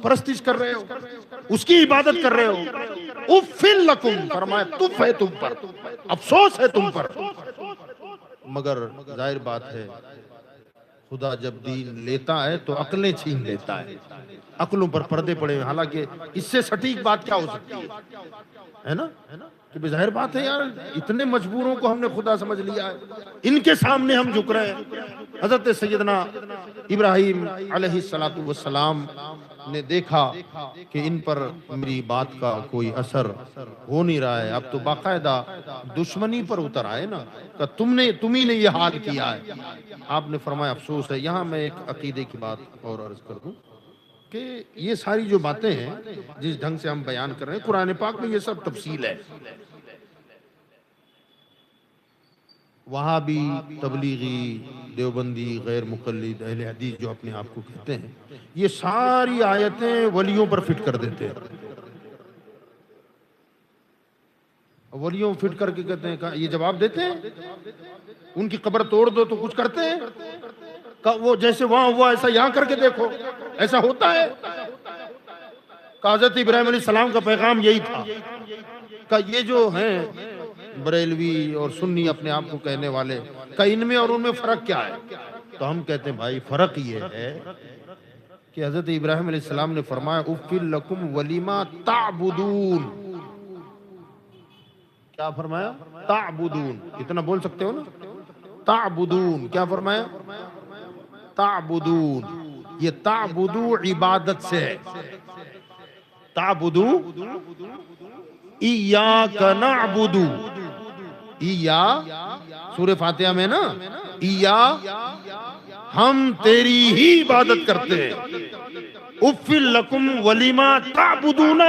پرستش کر رہے ہو, اس کی عبادت کر رہے ہو. اُفِّل لَكُمْ, فرمایا تف ہے تم پر, افسوس ہے تم پر. مگر ظاہر بات ہے خدا جب دین لیتا ہے تو عقلیں چھین لیتا ہے, عقلوں پر پردے پڑے ہوئے. حالانکہ اس سے سٹیک بات کیا ہو سکتی ہے نا, کہ ظاہر بات ہے یار اتنے مجبوروں کو ہم نے خدا سمجھ لیا ہے, ان کے سامنے ہم جھک رہے ہیں. حضرت سیدنا ابراہیم علیہ السلام نے دیکھا کہ ان پر میری بات کا کوئی اثر ہو نہیں رہا ہے, اب تو باقاعدہ دشمنی پر اتر آئے نا, کہ تم ہی نے یہ حال کیا ہے. آپ نے فرمایا افسوس ہے. یہاں میں ایک عقیدے کی بات اور عرض کر دوں کہ یہ ساری جو باتیں ہیں جس ڈھنگ سے ہم بیان کر رہے ہیں, قرآن پاک میں یہ سب تفصیل ہے. وہاں بھی تبلیغی دیوبندی غیر مقلد اہل حدیث جو اپنے آپ کو کہتے ہیں, یہ ساری آیتیں ولیوں پر فٹ کر دیتے ہیں. ولیوں فٹ کر کے کہتے ہیں, یہ جواب دیتے ہیں ان کی قبر توڑ دو تو کچھ کرتے ہیں, وہ جیسے وہاں ہوا ایسا یہاں کر کے دیکھو, ایسا ہوتا ہے. حضرت ابراہیم علیہ السلام کا پیغام یہی تھا کہ یہ جو ہیں بریلوی اور سنی اپنے آپ کو کہنے والے, کہ ان میں اور ان میں فرق کیا ہے؟ تو ہم کہتے ہیں بھائی فرق یہ ہے کہ حضرت ابراہیم علیہ السلام نے فرمایا اُفِّل لَكُمْ وَلِمَا تَعْبُدُونَ. کیا فرمایا؟ تعبدون. اتنا بول سکتے ہو نا, تعبدون. کیا فرمایا؟ تعبدون. یہ تعبدو عبادت سے ہے. تعبدو ایاک نعبدو, ایا سورہ فاتحہ میں نا, ایا ہم تیری ہی عبادت کرتے ہیں. اُفِّل لَكُمْ وَلِمَا تَعْبُدُونَ,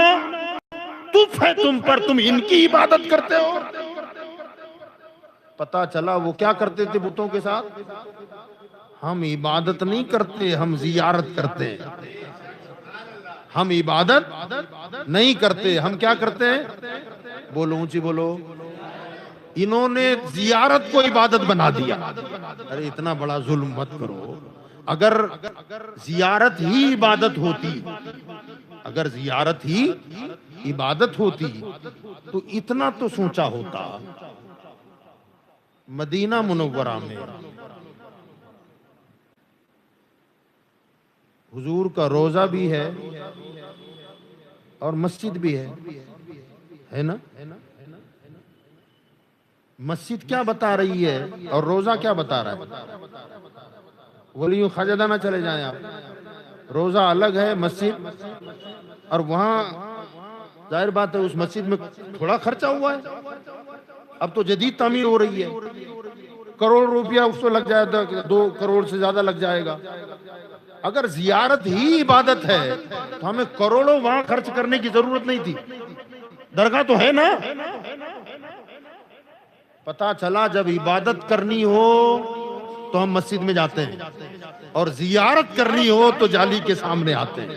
تف ہے تم پر, تم ان کی عبادت کرتے ہو. پتا چلا وہ کیا کرتے تھے بتوں کے ساتھ, ہم عبادت نہیں کرتے, ہم زیارت کرتے ہیں. ہم عبادت نہیں کرتے, ہم کیا کرتے ہیں؟ بولو اونچی بولو, انہوں نے زیارت کو عبادت بنا دیا. ارے اتنا بڑا ظلم مت کرو. اگر زیارت ہی عبادت ہوتی، اگر زیارت ہی عبادت ہوتی تو اتنا تو سوچا ہوتا. مدینہ منورہ میں حضور کا روضہ بھی ہے اور مسجد بھی ہے نا. مسجد کیا بتا رہی ہے اور روضہ کیا بتا رہا ہے؟ ولیوں خواجہ نہ چلے جائیں آپ. روضہ الگ ہے، مسجد، اور وہاں ظاہر بات ہے اس مسجد میں تھوڑا خرچہ ہوا ہے. اب تو جدید تعمیر ہو رہی ہے، کروڑ روپیہ اس کو لگ جائے گا، 2 کروڑ سے زیادہ لگ جائے گا. اگر زیارت ہی عبادت ہے تو ہمیں کروڑوں وہاں خرچ کرنے کی ضرورت نہیں تھی. درگاہ تو ہے نا. پتا چلا جب عبادت کرنی ہو تو ہم مسجد میں جاتے ہیں، اور زیارت کرنی ہو تو جالی کے سامنے آتے ہیں.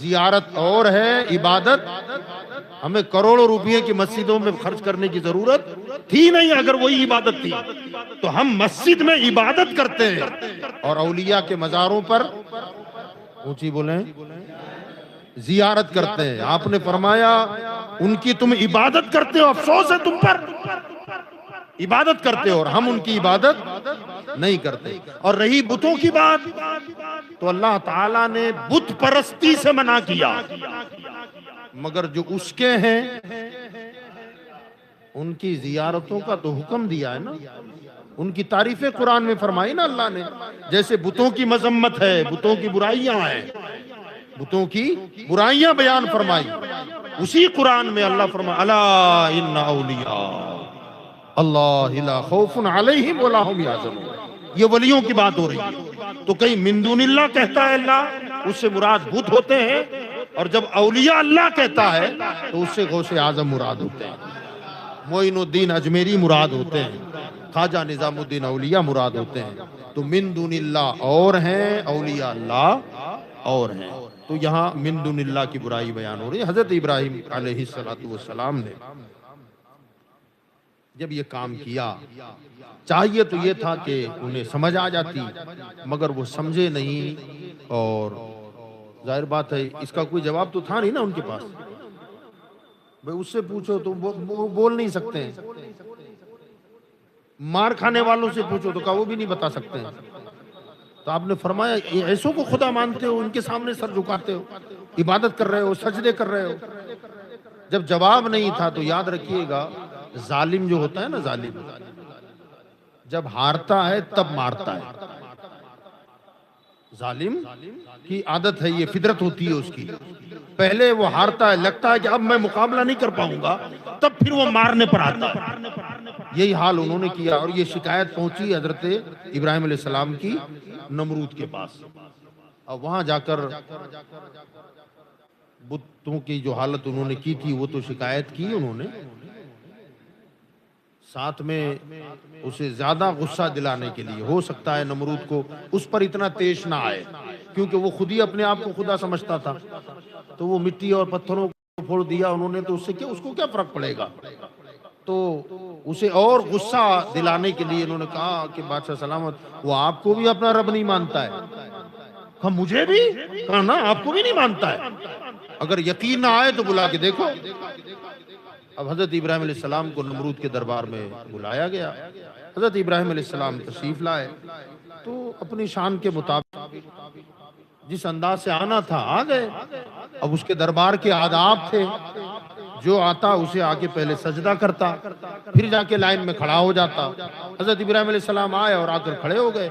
زیارت اور ہے، عبادت. ہمیں کروڑوں روپے کی مسجدوں میں خرچ کرنے کی ضرورت تھی نہیں. اگر وہی عبادت تھی تو ہم مسجد میں عبادت کرتے ہیں اور اولیاء کے مزاروں پر اونچی بولیں زیارت کرتے ہیں. آپ نے فرمایا ان کی تم عبادت کرتے ہو، افسوس ہے تم پر. عبادت کرتے ہو اور ہم ان کی عبادت نہیں کرتے. اور رہی بتوں کی بات تو اللہ تعالیٰ نے بت پرستی سے منع کیا، مگر جو اس کے ہیں ان کی زیارتوں کا تو حکم دیا ہے نا. ان کی تعریفیں قرآن میں فرمائی نا اللہ نے. جیسے بتوں کی مذمت ہے، بتوں کی برائیاں ہیں، بتوں کی برائیاں بیان فرمائی، اسی قرآن میں اللہ فرمایا الا ان اولیاء اللہ لا خوف علیہم ولا هم یحزنون. یہ ولیوں کی بات ہو رہی ہے. تو کہیں من دون اللہ کہتا ہے اللہ، اس سے مراد بت ہوتے ہیں، اور جب اولیاء اللہ کہتا ہے تو اس سے غوث اعظم مراد ہوتے ہیں، معین الدین اجمیری مراد ہوتے ہیں، خواجہ نظام الدین اولیاء مراد ہوتے ہیں. تو من دون اللہ اور ہیں، اولیاء اللہ اور ہیں. تو یہاں من دون اللہ کی برائی بیان ہو رہی ہے. حضرت ابراہیم علیہ السلام نے جب یہ کام کیا، چاہیے تو یہ تھا کہ انہیں سمجھ آ جاتی، مگر وہ سمجھے نہیں. اور ظاہر بات ہے اس کا کوئی جواب تو تھا نہیں نا ان کے پاس. بھئی اس سے پوچھو تو وہ بول نہیں سکتے ہیں. مار کھانے والوں سے پوچھو تو کہا وہ بھی نہیں بتا سکتے ہیں. تو آپ نے فرمایا ایسوں کو خدا مانتے ہو، ان کے سامنے سر جھکاتے ہو، عبادت کر رہے ہو، سجدے کر رہے ہو. جب جواب نہیں تھا تو یاد رکھیے گا، ظالم جو ہوتا ہے نا، ظالم جب ہارتا ہے تب مارتا ہے. ظالم کی عادت ہے، یہ فطرت ہوتی ہے اس کی. پہلے وہ ہارتا ہے، لگتا ہے کہ اب میں مقابلہ نہیں کر پاؤں گا، تب پھر وہ مارنے پر آتا ہے. یہی حال انہوں نے کیا، اور یہ شکایت پہنچی حضرت ابراہیم علیہ السلام کی نمرود کے پاس. اور وہاں جا کر بتوں کی جو حالت انہوں نے کی تھی وہ تو شکایت کی انہوں نے، ساتھ میں اسے زیادہ غصہ دلانے کے لیے. ہو سکتا ہے نمرود کو اس پر اتنا تیش نہ آئے، کیونکہ وہ خود ہی اپنے آپ کو خدا سمجھتا تھا. تو وہ مٹی اور پتھروں کو پھوڑ دیا انہوں نے، تو اس سے کیا، اس کو کیا فرق پڑے گا. تو اسے اور غصہ دلانے کے لیے انہوں نے کہا کہ بادشاہ سلامت، وہ آپ کو بھی اپنا رب نہیں مانتا ہے. کہا مجھے بھی؟ کہا نا آپ کو بھی نہیں مانتا ہے. اگر یقین نہ آئے تو بلا کے دیکھو. اب حضرت ابراہیم علیہ السلام کو نمرود کے دربار میں بلایا گیا. حضرت ابراہیم علیہ السلام تشریف لائے تو اپنی شان کے مطابق جس انداز سے آنا تھا آ گئے. اب اس کے دربار کے آداب تھے، جو آتا اسے آ کے پہلے سجدہ کرتا، پھر جا کے لائن میں کھڑا ہو جاتا. حضرت ابراہیم علیہ السلام آئے اور آ کر کھڑے ہو گئے.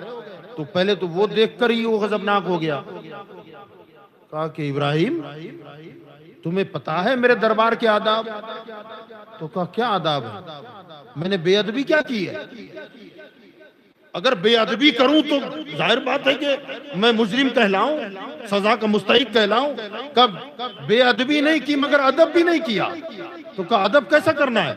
تو پہلے تو وہ دیکھ کر ہی وہ غضبناک ہو گیا. کہا کہ ابراہیم تمہیں پتا ہے میرے دربار کے آداب؟ تو کہا کیا آداب ہے؟ میں نے بے ادبی کیا کی ہے؟ اگر بے ادبی کروں تو ظاہر بات ہے کہ میں مجرم کہلاؤں، سزا کا مستحق کہلاؤں. کب بے ادبی نہیں کی مگر ادب بھی نہیں کیا. تو کہا ادب کیسا کرنا ہے؟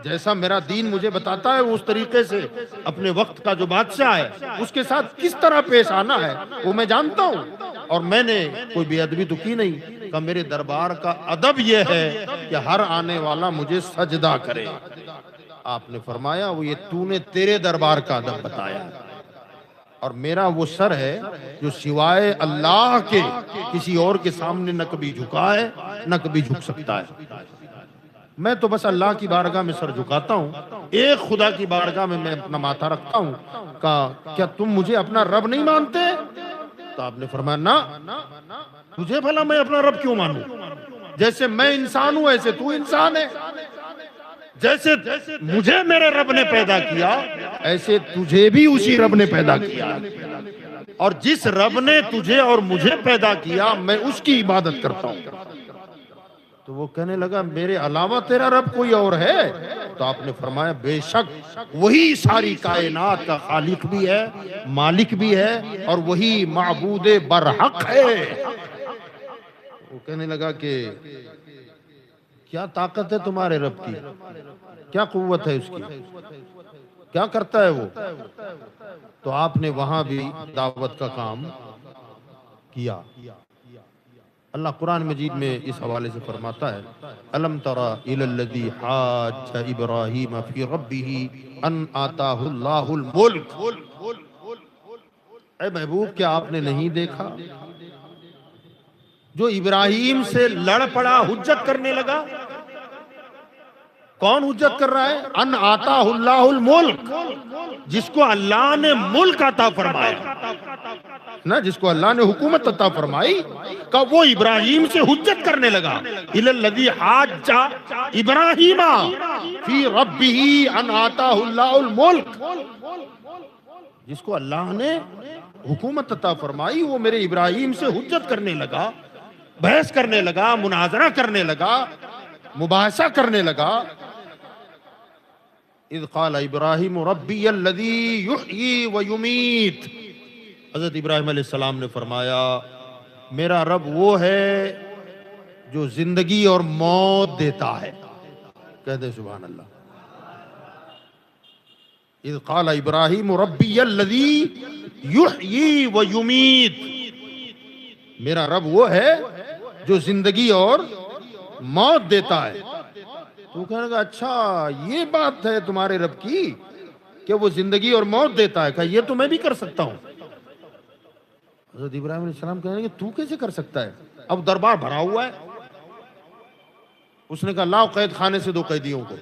جیسا میرا دین مجھے بتاتا ہے اس طریقے سے اپنے وقت کا جو بادشاہ ہے اس کے ساتھ کس طرح پیش آنا ہے وہ میں جانتا ہوں، اور میں نے کوئی بے ادبی تو کی نہیں. کہ میرے دربار کا ادب یہ ہے کہ ہر آنے والا مجھے سجدہ کرے. آپ نے فرمایا وہ یہ تو نے تیرے دربار کا ادب بتایا، اور میرا وہ سر ہے جو سوائے اللہ کے کسی اور کے سامنے نہ کبھی جھکا ہے نہ کبھی جھک سکتا ہے۔ میں تو بس اللہ کی بارگاہ میں سر جھکاتا ہوں، ایک خدا کی بارگاہ میں اپنا ماتھا رکھتا ہوں۔ کہا کیا تم مجھے اپنا رب نہیں مانتے؟ تو آپ نے فرمایا نہ، تجھے بھلا میں اپنا رب کیوں مانوں؟ جیسے میں انسان ہوں ایسے تو انسان ہے، جیسے مجھے میرے رب نے پیدا کیا ایسے تجھے بھی اسی رب نے پیدا کیا، اور جس رب نے تجھے اور مجھے پیدا کیا میں اس کی عبادت کرتا ہوں۔ تو وہ کہنے لگا میرے علاوہ تیرا رب کوئی اور ہے؟ تو آپ نے فرمایا بے شک وہی ساری کائنات کا خالق بھی ہے، مالک بھی ہے، اور وہی معبود برحق ہے۔ وہ کہنے لگا کہ کیا طاقت ہے تمہارے رب کی، کیا قوت ہے اس کی، کیا کرتا ہے وہ؟ تو آپ نے وہاں بھی دعوت کا کام کیا۔ اللہ قرآن مجید میں اس حوالے سے فرماتا ہے الم تری الی الذی حاج ابراہیم فی ربہ ان آتاہ اللہ الملک۔ اے محبوب کیا آپ نے نہیں دیکھا جو ابراہیم سے لڑ پڑا، حجت کرنے لگا؟ کون حجت کر رہا ہے؟ ان آتاہ اللہ الملک، جس کو اللہ نے ملک عطا فرمایا نا، جس کو اللہ نے حکومت عطا فرمائی، کہ وہ ابراہیم سے حجت کرنے لگا۔ الی الذی حاج ابراہیم فی ربہ ان آتاہ اللہ الملک، جس کو اللہ نے حکومت عطا فرمائی وہ میرے ابراہیم سے حجت کرنے لگا، بحث کرنے لگا، مناظرہ کرنے لگا، مباحثہ کرنے لگا۔ اذ قال ابراہیم ربی الذی یحیی ویمیت، حضرت ابراہیم علیہ السلام نے فرمایا میرا رب وہ ہے جو زندگی اور موت دیتا ہے۔ کہہ دے سبحان اللہ۔ اذ قال ابراہیم ربی الذی یحیی ویمیت، میرا رب وہ ہے جو زندگی اور موت دیتا ہے۔ تو کہنے لگا اچھا یہ بات ہے تمہارے رب کی کہ وہ زندگی اور موت دیتا ہے، کہا یہ تو میں بھی کر سکتا ہوں۔ حضرت ابراہیم علیہ السلام کہنے لگے تو کیسے کر سکتا ہے؟ اب دربار بھرا ہوا ہے۔ اس نے کہا لاؤ قید خانے سے 2 قیدیوں کو۔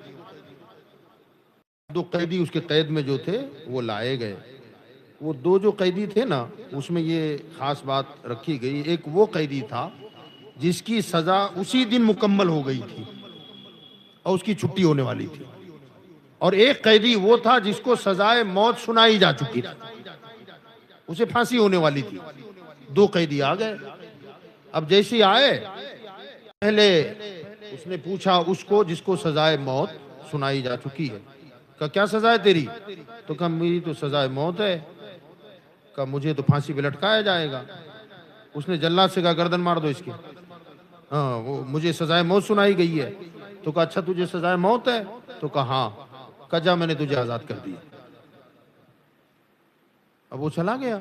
2 قیدی اس کے قید میں جو تھے وہ لائے گئے۔ وہ 2 جو قیدی تھے نا، اس میں یہ خاص بات رکھی گئی، ایک وہ قیدی تھا جس کی سزا اسی دن مکمل ہو گئی تھی اور اس کی چھٹی ہونے والی تھی، اور ایک قیدی وہ تھا جس کو سزائے موت سنائی جا چکی تھی، اسے پھانسی ہونے والی تھی۔ 2 قیدی آ گئے۔ اب جیسے آئے پہلے اس نے پوچھا اس کو جس کو سزائے موت سنائی جا چکی ہے، کہا کیا سزا ہے تیری؟ تو کہا میری تو سزائے موت ہے۔ کہا مجھے تو پھانسی پہ لٹکایا جائے گا۔ اس نے جلاد سے کہا گردن مار دو اس کی۔ ہاں وہ مجھے سزائے موت سنائی گئی ہے۔ تو کہا اچھا تجھے سزائے موت ہے؟ تو کہا ہاں۔ کہا جا میں نے تجھے آزاد کر دیا۔ اب وہ چلا گیا۔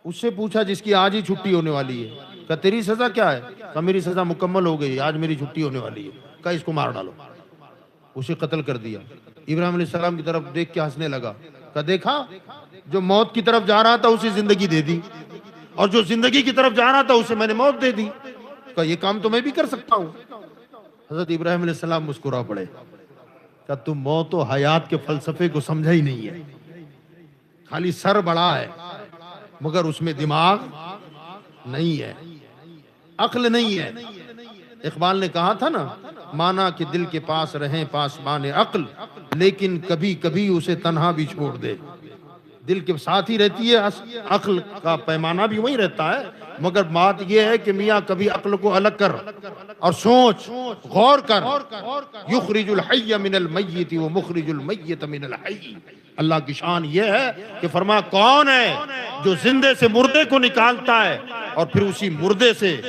اس سے پوچھا جس کی آج ہی چھٹی ہونے والی ہے، کہا تیری سزا کیا ہے؟ کہا میری سزا مکمل ہو گئی، آج میری چھٹی ہونے والی ہے۔ کہا اس کو مار ڈالو۔ اسے قتل کر دیا۔ ابراہیم علیہ السلام کی طرف دیکھ کے ہنسنے لگا، کہا دیکھا جو موت کی طرف جا رہا تھا اسے زندگی دے دی، اور جو زندگی کی طرف جا رہا تھا اسے میں نے موت دے دی۔ کہا یہ کام تو میں بھی کر سکتا ہوں۔ حضرت ابراہیم علیہ السلام مسکرا پڑے، کہا تم موت و حیات کے فلسفے کو سمجھا ہی نہیں ہے، خالی سر بڑا ہے مگر اس میں دماغ نہیں ہے، عقل نہیں ہے۔ اقبال نے کہا تھا نا مانا کہ دل کے پاس رہیں پاسبان عقل، لیکن کبھی کبھی اسے تنہا بھی چھوڑ دے۔ دل کے ساتھ ہی رہتی ہے، عقل کا پیمانہ بھی وہی رہتا ہے، مگر بات یہ ہے کہ میاں کبھی عقل کو الگ کر اور سوچ، غور کر۔ یخرج الحی من المیت ومخرج المیت من الحی۔ اللہ کی شان یہ ہے کہ فرما کون ہے جو زندے سے مردے کو نکالتا ہے اور پھر اسی مردے سے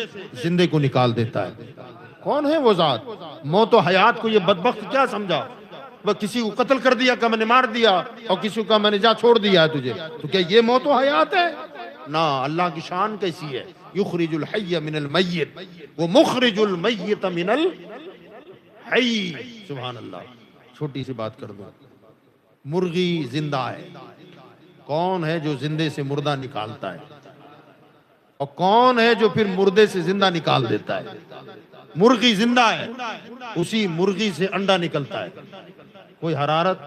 زندے کو نکال دیتا ہے۔ کون ہے وہ ذات؟ موت و حیات کو یہ بدبخت کیا سمجھا؟ وہ کسی کو قتل کر دیا کہ میں نے مار دیا، اور کسی کو میں نے جا چھوڑ دیا ہے تجھے، تو کیا یہ موت و حیات ہے؟ نہ، اللہ کی شان کیسی ہے؟ یخرج الحی من المیت ومخرج المیت من الحی۔ سبحان اللہ۔ چھوٹی سی بات کر دوں. مرغی زندہ ہے. کون ہے جو زندے سے مردہ نکالتا ہے؟ اور کون ہے جو پھر مردے سے زندہ نکال دیتا ہے؟ مرغی زندہ ہے، اسی مرغی سے انڈا نکلتا ہے. کوئی حرارت،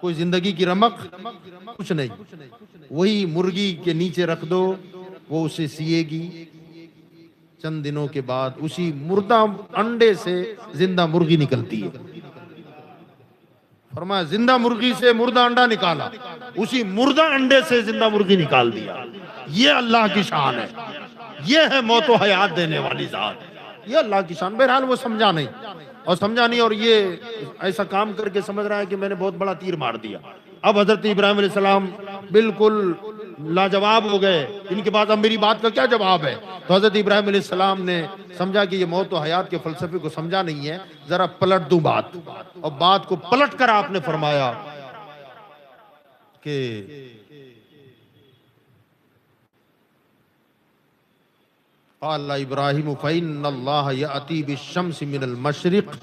کوئی زندگی کی رمق، کچھ نہیں. وہی مرغی کے نیچے رکھ دو، وہ اسے سیے گی. چند دنوں کے بعد اسی مردہ انڈے سے زندہ مرغی نکلتی ہے. فرمایا زندہ مرغی سے مردہ انڈا نکالا، اسی مردہ انڈے سے زندہ مرغی نکال دیا. یہ اللہ کی شان ہے. یہ ہے موت و حیات دینے والی ذات. یہ اللہ کی شان. بہرحال وہ سمجھا نہیں، اور یہ ایسا کام کر کے سمجھ رہا ہے کہ میں نے بہت بڑا تیر مار دیا. اب حضرت ابراہیم علیہ السلام بالکل لاجواب ہو گئے. ان کے بعد اب میری بات کا کیا جواب ہے؟ تو حضرت ابراہیم علیہ السلام نے سمجھا کہ یہ موت و حیات کے فلسفے کو سمجھا نہیں ہے، ذرا پلٹ دوں بات. اور بات کو پلٹ کر آپ نے فرمایا کہ قال ابراہیم فإن اللہ یأتی بالشمس من المشرق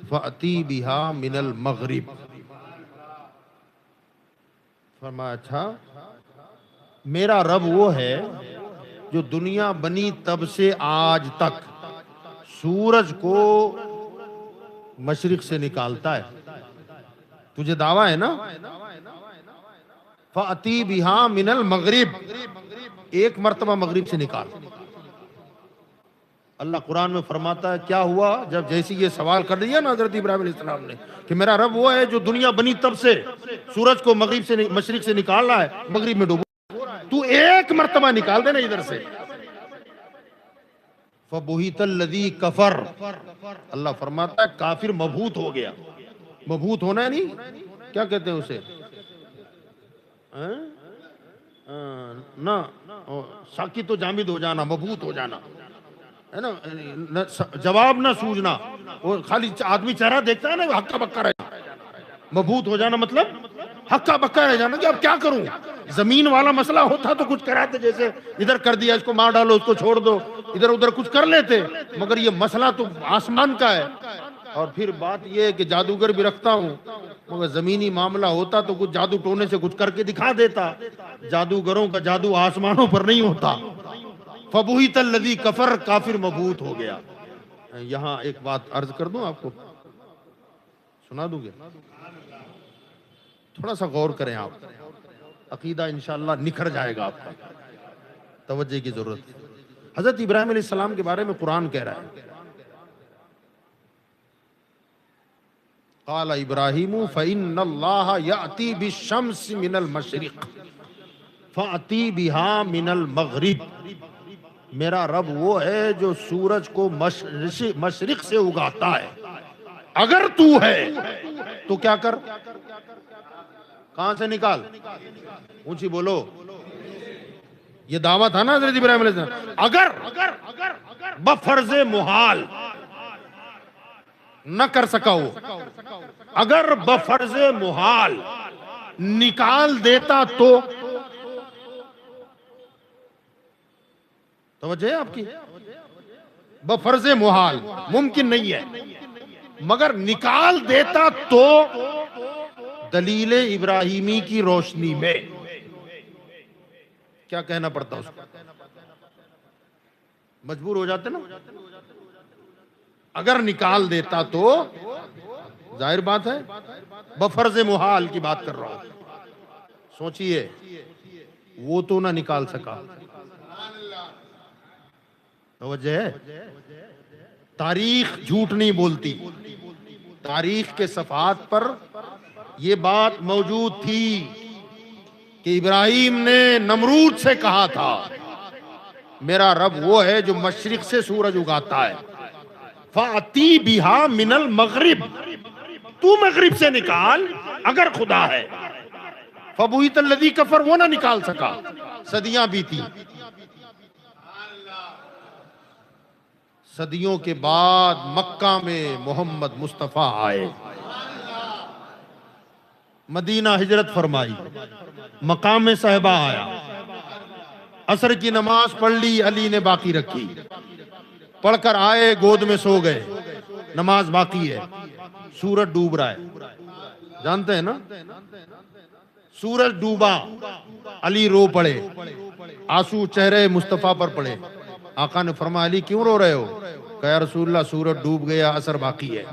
فأتی بها من المغرب. فرمایا اچھا، میرا رب وہ ہے جو دنیا بنی تب سے آج تک سورج کو مشرق سے نکالتا ہے. تجھے دعویٰ ہے نا؟ فأتی بها من المغرب، ایک مرتبہ مغرب سے نکال. اللہ قرآن میں فرماتا ہے کیا ہوا جب جیسی یہ سوال کر دیا نا حضرت ابراہیم علیہ السلام نے کہ میرا رب وہ ہے جو دنیا بنی تب سے سورج کو مشرق سے نکال رہا ہے، مغرب میں ڈوبو. تو ایک مرتبہ نکال دینا ادھر سے. فَبُهِتَ الَّذِي كَفَرَ، اللہ فرماتا ہے کافر مبہوت ہو گیا. مبہوت ہونا ہے نہیں، کیا کہتے ہیں اسے؟ نہ ساکت و جامد ہو جانا، مبہوت ہو جانا ہے نا. جواب نہ سوجنا، وہ خالی آدمی چہرہ دیکھتا ہے نا ہکا بکا رہ جانا. مبہوت ہو جانا مطلب ہکا بکا رہ جانا کہ اب کیا کروں. زمین والا مسئلہ ہوتا تو کچھ کراتے، جیسے ادھر کر دیا اس کو مار ڈالو، اس کو چھوڑ دو، ادھر ادھر کچھ کر لیتے. مگر یہ مسئلہ تو آسمان کا ہے. اور پھر بات یہ ہے کہ جادوگر بھی رکھتا ہوں، مگر زمینی معاملہ ہوتا تو کچھ جادو ٹونے سے کچھ کر کے دکھا دیتا. جادوگروں کا جادو آسمانوں پر نہیں ہوتا. فَبُهِتَ الَّذِي كَفَرَ، کافر مبہوت ہو گیا. یہاں ایک بات عرض کر دوں، آپ کو سنا دوں گے، تھوڑا سا غور کریں آپ. عقیدہ انشاءاللہ نکھر جائے گا آپ کا. توجہ کی ضرورت. حضرت ابراہیم علیہ السلام کے بارے میں قرآن کہہ رہا ہے قال ابراہیم فإن اللہ یأتی بالشمس من المشرق فأتی بها من المغرب. میرا رب وہ ہے جو سورج کو مشرق سے اگاتا ہے. اگر تو ہے تو کیا کر، کہاں سے نکال، اونچی بولو. یہ دعویٰ تھا نا حضرت ابراہیم علیہ السلام. اگر بفرض محال نہ کر سکا وہ، اگر بفرض محال نکال دیتا تو. توجہ ہے آپ کی؟ بفرض محال ممکن نہیں ہے، مگر نکال دیتا تو دلیل ابراہیمی کی روشنی میں کیا کہنا پڑتا اس کو؟ مجبور ہو جاتے نا. اگر نکال دیتا تو ظاہر بات ہے بفرض محال کی بات کر رہا ہوں. سوچئے وہ تو نہ نکال سکا. توجہ ہے؟ تاریخ جھوٹ نہیں بولتی. تاریخ کے صفحات پر یہ بات موجود تھی کہ ابراہیم نے نمرود سے کہا تھا میرا رب وہ ہے جو مشرق سے سورج اگاتا ہے. فَأَتِي بِهَا مِنَ الْمَغْرِبِ، تو مغرب سے نکال اگر خدا ہے. فَبُهِتَ الَّذِي كَفَرَ، وہ نہ نکال سکا. صدیاں بیتی. صدیوں کے بعد مکہ میں محمد مصطفیٰ آئے، مدینہ ہجرت فرمائی، مقام صحبہ آیا، عصر کی نماز پڑھ لی، علی نے باقی رکھی، پڑھ کر آئے گود میں سو گئے، نماز باقی ہے. سورج ڈوب رہا ہے، جانتے ہیں نا، سورج ڈوبا، علی رو پڑے، آنسو چہرے مصطفیٰ پر پڑے، آقا نے فرمایا علی کیوں رو رہے ہو؟ کہ یا رسول اللہ سورج ڈوب گیا، اثر باقی ہے،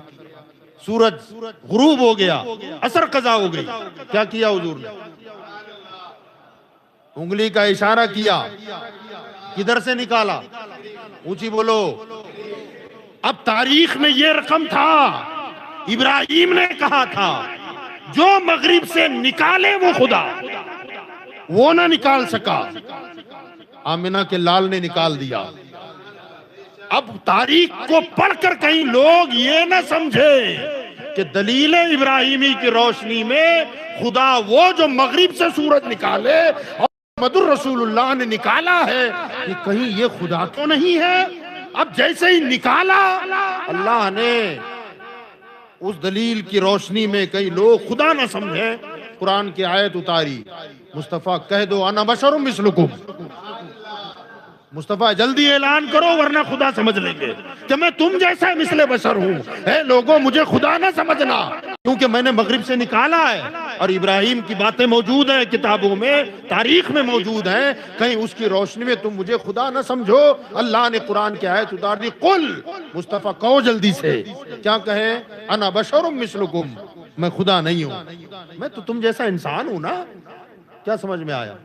سورج غروب ہو گیا، اثر قضا ہو گئی۔ کیا کیا حضور نے؟ انگلی کا اشارہ کیا، کدھر سے نکالا؟ اونچی بولو۔ اب تاریخ میں یہ رقم تھا، ابراہیم نے کہا تھا جو مغرب سے نکالے وہ خدا، وہ نہ نکال سکا، آمنہ کے لال نے نکال دیا۔ اب تاریخ کو پڑھ کر کہیں لوگ یہ نہ سمجھے کہ دلیل ابراہیمی کی روشنی میں خدا وہ جو مغرب سے سورج نکالے اور محمد الرسول اللہ نے نکالا ہے، کہ کہیں یہ خدا تو نہیں ہے؟ اب جیسے ہی نکالا اللہ نے اس دلیل کی روشنی میں کئی لوگ خدا نہ سمجھے، قرآن کی آیت اتاری، مصطفیٰ کہہ دو انا بشر مثلکم، مصطفیٰ جلدی اعلان کرو ورنہ خدا سمجھ لیں گے کہ میں تم جیسا مثل بشر ہوں، اے لوگوں مجھے خدا نہ سمجھنا، کیونکہ میں نے مغرب سے نکالا ہے، اور ابراہیم کی باتیں موجود ہیں کتابوں میں، تاریخ میں موجود ہیں، کہیں اس کی روشنی میں تم مجھے خدا نہ سمجھو۔ اللہ نے قرآن کی آیت اتار دی، قل، مصطفیٰ کہو جلدی سے، کیا کہیں؟ انا بشر مثلکم، میں خدا نہیں ہوں، میں تو تم جیسا انسان ہوں نا۔ کیا سمجھ میں آیا؟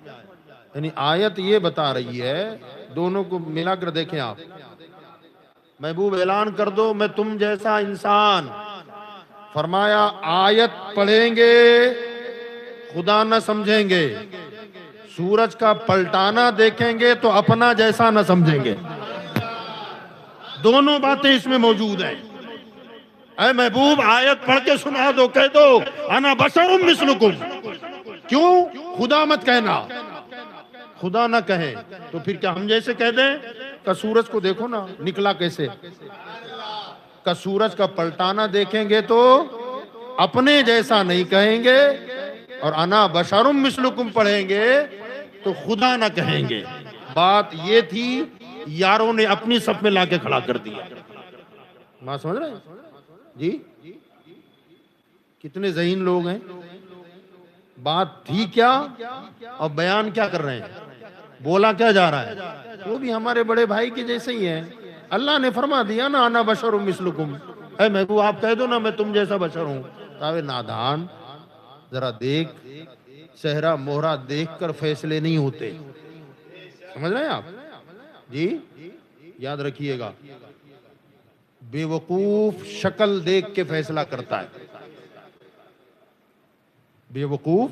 یعنی آیت یہ بتا رہی ہے، دونوں کو ملا کر دیکھیں آپ، محبوب اعلان کر دو میں تم جیسا انسان، فرمایا آیت پڑھیں گے خدا نہ سمجھیں گے، سورج کا پلٹانا دیکھیں گے تو اپنا جیسا نہ سمجھیں گے، دونوں باتیں اس میں موجود ہیں۔ اے محبوب آیت پڑھ کے سنا دو، کہہ دو انا بشر مثلکم، کیوں؟ خدا مت کہنا، خدا نہ کہیں تو پھر کیا ہم جیسے کہہ دیں کہ سورج کو دیکھو نا نکلا کیسے، کہ سورج کا پلٹانا دیکھیں گے تو اپنے جیسا نہیں کہیں گے، اور انا بشر مثلکم پڑھیں گے تو خدا نہ کہیں گے۔ بات یہ تھی، یاروں نے اپنی صف میں لا کے کھڑا کر دیا۔ بات سمجھ رہے ہیں جی؟ کتنے ذہین لوگ ہیں، بات تھی کیا اور بیان کیا کر رہے ہیں، بولا کیا جا رہا ہے؟ وہ بھی ہمارے بڑے بھائی کے جیسے ہی ہیں، اللہ نے فرما دیا نا انا بشر مثلکم، اے محبوب آپ کہہ دو نا میں تم جیسا بشر ہوں۔ تاوے نادان، ذرا دیکھ، چہرہ مہرہ دیکھ کر فیصلے نہیں ہوتے، سمجھ رہے ہیں آپ جی؟ یاد رکھیے گا، بے وقوف شکل دیکھ کے فیصلہ کرتا ہے، بے وقوف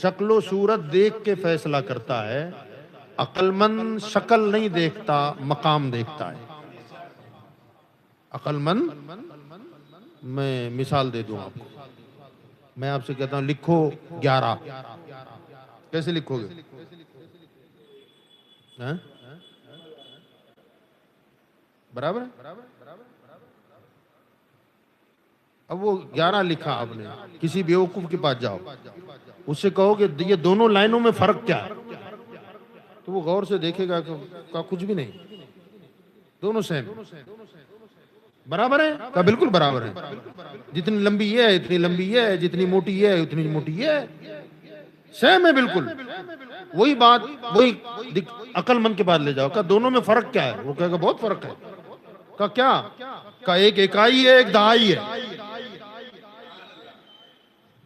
شکل و صورت دیکھ کے فیصلہ کرتا ہے، عقل مند شکل نہیں دیکھتا، مقام دیکھتا ہے۔ عقل مند، میں مثال دے دوں آپ کو، میں آپ سے کہتا ہوں لکھو 11، کیسے لکھو گے؟ برابر ہے؟ اب وہ 11 لکھا آپ نے، کسی بیوقوف کے پاس جاؤ، اس سے کہو کہ یہ دونوں لائنوں میں فرق کیا ہے، تو وہ غور سے دیکھے گا کہ کچھ بھی نہیں، دونوں سیم برابر ہیں، کہا بالکل برابر ہیں، جتنی لمبی یہ ہے اتنی لمبی یہ ہے، جتنی موٹی یہ ہے اتنی موٹی یہ ہے، سیم ہے بالکل۔ وہی بات، وہی عقل مند کے پاس لے جاؤ، کہا دونوں میں فرق کیا ہے؟ وہ کہے گا بہت فرق ہے، کہا کیا؟ کہا ایک اکائی ہے ایک دہائی ہے،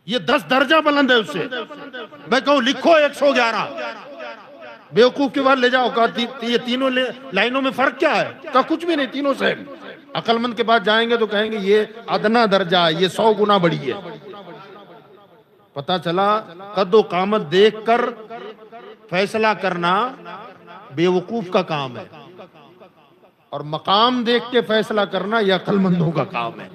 یہ 10 درجہ بلند ہے اس سے، میں کہوں لکھو 111، بیوقوف کے بعد لے جاؤ، کہا یہ تینوں لائنوں میں فرق کیا ہے؟ کہا کچھ بھی نہیں، تینوں سیم۔ عقل مند کے پاس جائیں گے تو کہیں گے یہ ادنا درجہ ہے، یہ 100 گنا بڑی ہے۔ پتا چلا قد و قامت دیکھ کر فیصلہ کرنا بیوقوف کا کام ہے، اور مقام دیکھ کے فیصلہ کرنا یہ عقل مندوں کا کام ہے۔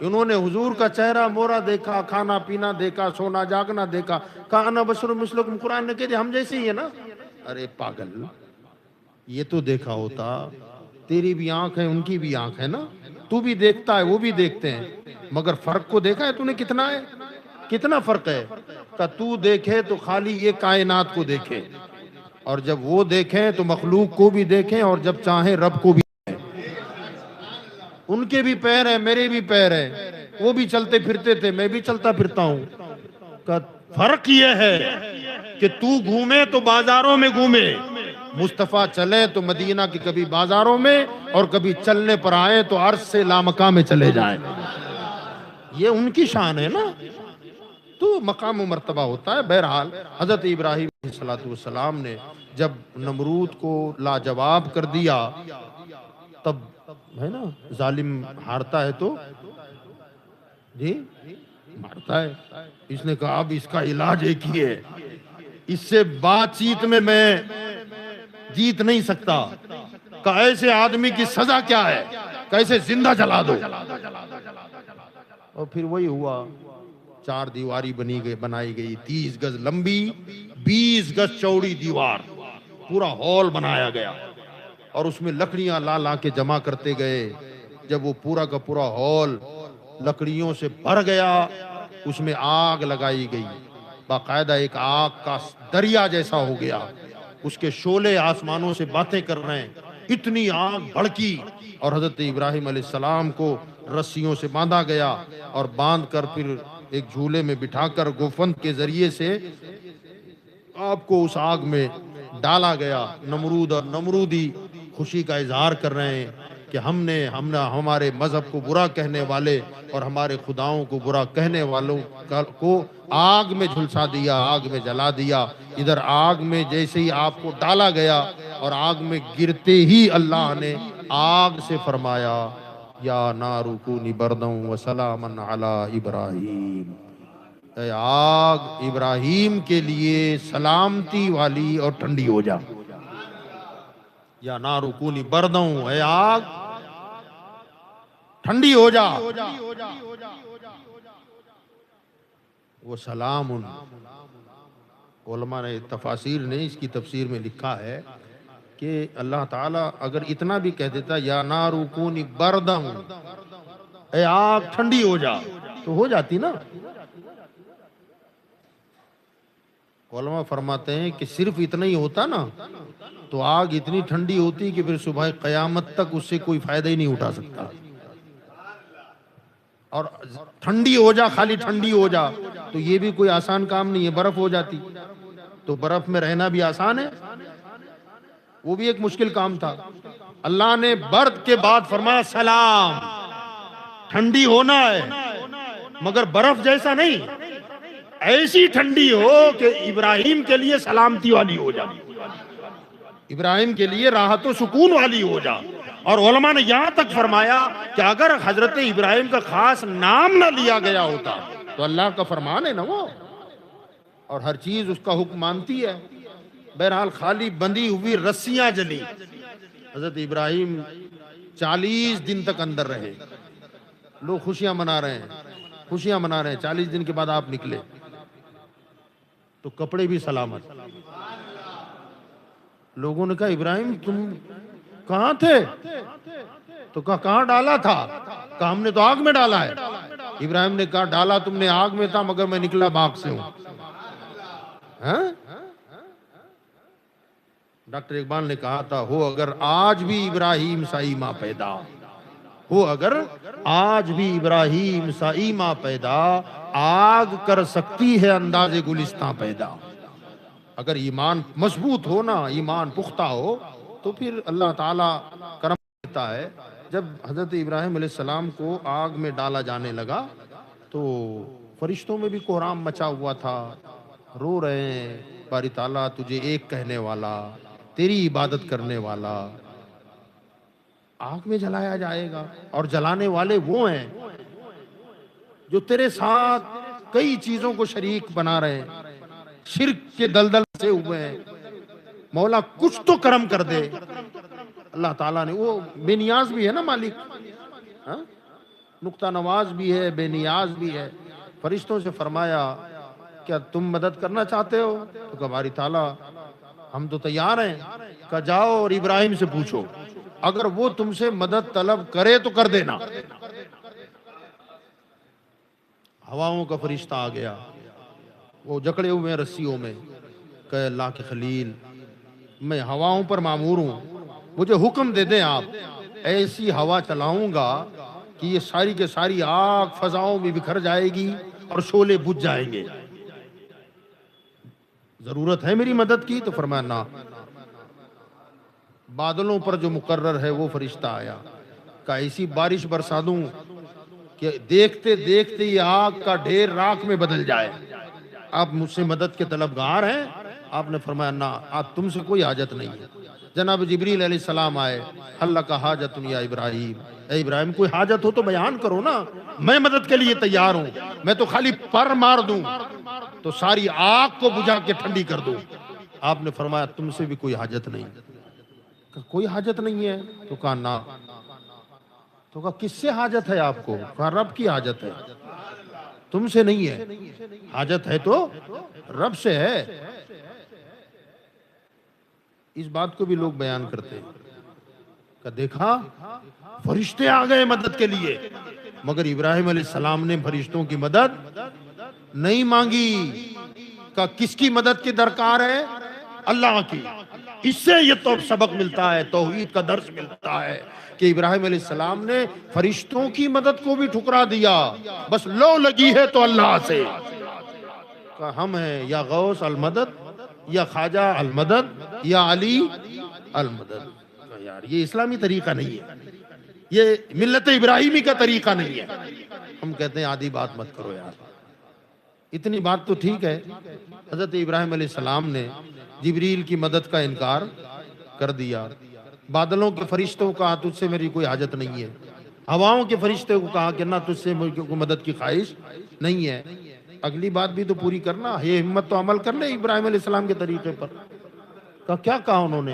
انہوں نے حضور کا چہرہ مورا دیکھا، کھانا پینا دیکھا، سونا جاگنا دیکھا، کہا انا بشر مثلکم، قرآن نے کہہ دیا ہم جیسے ہی ہیں نا۔ ارے پاگل، یہ تو دیکھا ہوتا، تیری بھی آنکھ ہے ان کی بھی آنکھ ہے نا، تو بھی دیکھتا ہے وہ بھی دیکھتے ہیں، مگر فرق کو دیکھا ہے تو نے کتنا ہے، کتنا فرق ہے؟ کہ تو دیکھے تو خالی یہ کائنات کو دیکھے، اور جب وہ دیکھیں تو مخلوق کو بھی دیکھیں، اور جب چاہیں رب کو بھی دیکھیں۔ ان کے بھی پیر ہیں میرے بھی پیر ہیں، وہ بھی چلتے پھرتے تھے، میں بھی چلتا پھرتا ہوں. فرق یہ ہے کہ تو گھومے تو بازاروں میں گھومے، مصطفیٰ چلے تو مدینہ کی کبھی بازاروں میں اور کبھی چلنے پر آئے تو عرض سے لامکاں میں چلے جائیں. یہ ان کی شان ہے نا، تو مقام و مرتبہ ہوتا ہے. بہرحال حضرت ابراہیم علیہ السلام نے جب نمرود کو لاجواب کر دیا، تب ہے نا ظالم ہارتا ہے تو جی مارتا ہے. اس نے کہا اب اس کا علاج ایک ہی ہے، اس سے بات چیت میں جیت نہیں سکتا. کہ ایسے آدمی کی سزا کیا ہے، کیسے زندہ جلا دو. اور پھر وہی ہوا، 4 دیواری بنائی گئی، 30 گز لمبی 20 گز چوڑی دیوار، پورا ہال بنایا گیا اور اس میں لکڑیاں لا کے جمع کرتے گئے. جب وہ پورا کا پورا ہال لکڑیوں سے بھر گیا، اس میں آگ لگائی گئی، باقاعدہ ایک آگ کا دریا جیسا ہو گیا. اس کے شعلے آسمانوں سے باتیں کر رہے ہیں، اتنی آگ بھڑکی. اور حضرت ابراہیم علیہ السلام کو رسیوں سے باندھا گیا اور باندھ کر پھر ایک جھولے میں بٹھا کر گوفند کے ذریعے سے آپ کو اس آگ میں ڈالا گیا. نمرود اور نمرودی خوشی کا اظہار کر رہے ہیں کہ ہم نے ہمارے مذہب کو برا کہنے والے اور ہمارے خداؤں کو برا کہنے والوں کو آگ میں جھلسا دیا، آگ میں جلا دیا. ادھر آگ میں جیسے ہی آپ کو ڈالا گیا اور آگ میں گرتے ہی اللہ نے آگ سے فرمایا یا نار کونی بردا وسلاما علی ابراہیم، اے آگ ابراہیم کے لیے سلامتی والی اور ٹھنڈی ہو جا. یا نار کونی بردا، اے آگ ٹھنڈی ہو جا. وہ سلام. علماء نے تفاسیر نے اس کی تفسیر میں لکھا ہے کہ اللہ تعالیٰ اگر اتنا بھی کہہ دیتا یا نار کونی بردا، اے آگ ٹھنڈی ہو جا، تو ہو جاتی نا. علماء فرماتے ہیں کہ صرف اتنا ہی ہوتا نا تو آگ اتنی ٹھنڈی ہوتی کہ پھر صبح قیامت تک اس سے کوئی فائدہ ہی نہیں اٹھا سکتا. اور ٹھنڈی ہو جا، خالی ٹھنڈی ہو جا تو یہ بھی کوئی آسان کام نہیں ہے. برف ہو جاتی تو برف میں رہنا بھی آسان ہے، وہ بھی ایک مشکل کام تھا. اللہ نے برد کے بعد فرمایا سلام، ٹھنڈی ہونا ہے مگر برف جیسا نہیں، ایسی ٹھنڈی ہو کہ ابراہیم کے لیے سلامتی والی ہو جا، ابراہیم کے لیے راحت و سکون والی ہو جا. اور علماء نے یہاں تک فرمایا کہ اگر حضرت ابراہیم کا خاص نام نہ لیا گیا ہوتا تو اللہ کا فرمان ہے نا وہ، اور ہر چیز اس کا حکم مانتی ہے. بہرحال خالی بندھی ہوئی رسیاں جلی. حضرت ابراہیم 40 دن تک اندر رہے. لوگ خوشیاں منا رہے ہیں 40 دن کے بعد آپ نکلے تو کپڑے بھی سلامت. لوگوں نے کہا ابراہیم تم کہاں تھے؟ تو کہا کہاں ڈالا تھا؟ کہا ہم نے تو آگ میں ڈالا ہے. ابراہیم نے کہا ڈالا تم نے آگ میں تھا مگر میں نکلا باغ سے ہوں. ڈاکٹر اقبال نے کہا تھا ہو اگر آج بھی ابراہیم سا ایماں پیدا، ہو اگر آج بھی ابراہیم سا ایماں پیدا، آگ کر سکتی ہے انداز گلستاں پیدا. اگر ایمان مضبوط ہو نا، ایمان پختہ ہو تو پھر اللہ تعالیٰ کرم کرتا ہے. جب حضرت ابراہیم علیہ السلام کو آگ میں ڈالا جانے لگا تو فرشتوں میں بھی کوہرام مچا ہوا تھا، رو رہے ہیں باری تعالیٰ تجھے ایک کہنے والا، تیری عبادت کرنے والا آگ میں جلایا جائے گا. اور جلانے والے وہ ہیں جو تیرے ساتھ کئی چیزوں کو شریک بنا رہے ہیں، شرک کے دلدل سے ہوئے ہیں. مولا کچھ تو کرم کر دے. اللہ تعالیٰ نے، وہ بے نیاز بھی ہے نا مالک، نقطہ نواز بھی ہے، بے نیاز بھی ہے. فرشتوں سے فرمایا کیا تم مدد کرنا چاہتے ہو؟ تو کہا باری تعالیٰ ہم تو تیار ہیں. کہا جاؤ اور ابراہیم سے پوچھو، اگر وہ تم سے مدد طلب کرے تو کر دینا. ہواؤں کا فرشتہ آ گیا، وہ جکڑے ہوئے ہیں رسیوں میں. کہ اللہ کے خلیل میں ہواؤں پر مامور ہوں، مجھے حکم دے دیں آپ، ایسی ہوا چلاؤں گا کہ یہ ساری کے ساری آگ فضاؤں میں بکھر جائے گی اور شعلے بجھ جائیں گے، ضرورت ہے میری مدد کی؟ تو فرمایا نہ، بادلوں پر جو مقرر ہے وہ فرشتہ آیا، کہا ایسی بارش برسا دوں کہ دیکھتے دیکھتے یہ آگ کا ڈھیر راکھ میں بدل جائے، آپ مجھ سے مدد کے طلبگار ہیں؟ آپ نے فرمایا نہ، آپ تم سے کوئی حاجت نہیں ہے۔ جناب جبریل علیہ السلام آئے، اللہ کا حاجت یا ابراہیم، اے ابراہیم کوئی حاجت ہو تو بیان کرو نا، میں مدد کے لیے تیار ہوں، میں تو خالی پر مار دوں تو ساری آگ کو بجھا کے ٹھنڈی کر دوں۔ آپ نے فرمایا تم سے بھی کوئی حاجت نہیں، کہا کوئی حاجت نہیں ہے؟ تو کہا نہ، تو کہا کس سے حاجت ہے آپ کو؟ کہا رب کی حاجت ہے، تم سے نہیں ہے، حاجت ہے تو رب سے ہے۔ اس بات کو بھی لوگ بیان کرتے ہیں کہ دیکھا فرشتے آ گئے مدد کے لیے، مگر ابراہیم علیہ السلام نے فرشتوں کی مدد نہیں مانگی۔ کہ کس کی مدد کی درکار ہے؟ اللہ کی۔ اس سے یہ تو سبق ملتا ہے، توحید کا درس ملتا ہے کہ ابراہیم علیہ السلام نے فرشتوں کی مدد کو بھی ٹھکرا دیا، بس لو لگی ہے تو اللہ سے، کہ ہم ہیں یا غوث المدد یا خواجہ المدد یا علی المدد۔ یار یہ اسلامی طریقہ نہیں ہے، یہ ملت ابراہیمی کا طریقہ نہیں ہے۔ ہم کہتے ہیں آدھی بات مت کرو یار، اتنی بات تو ٹھیک ہے، حضرت ابراہیم علیہ السلام نے جبریل کی مدد کا انکار کر دیا، بادلوں کے فرشتوں کو کہا تجھ سے میری کوئی حاجت نہیں ہے، ہواؤں کے فرشتے کو کہا کہ نہ تجھ سے مجھے کوئی مدد کی خواہش نہیں ہے، اگلی بات بھی تو پوری کرنا، یہ ہمت تو عمل کر لے ابراہیم علیہ السلام کے طریقے پر۔ کیا کہا انہوں نے؟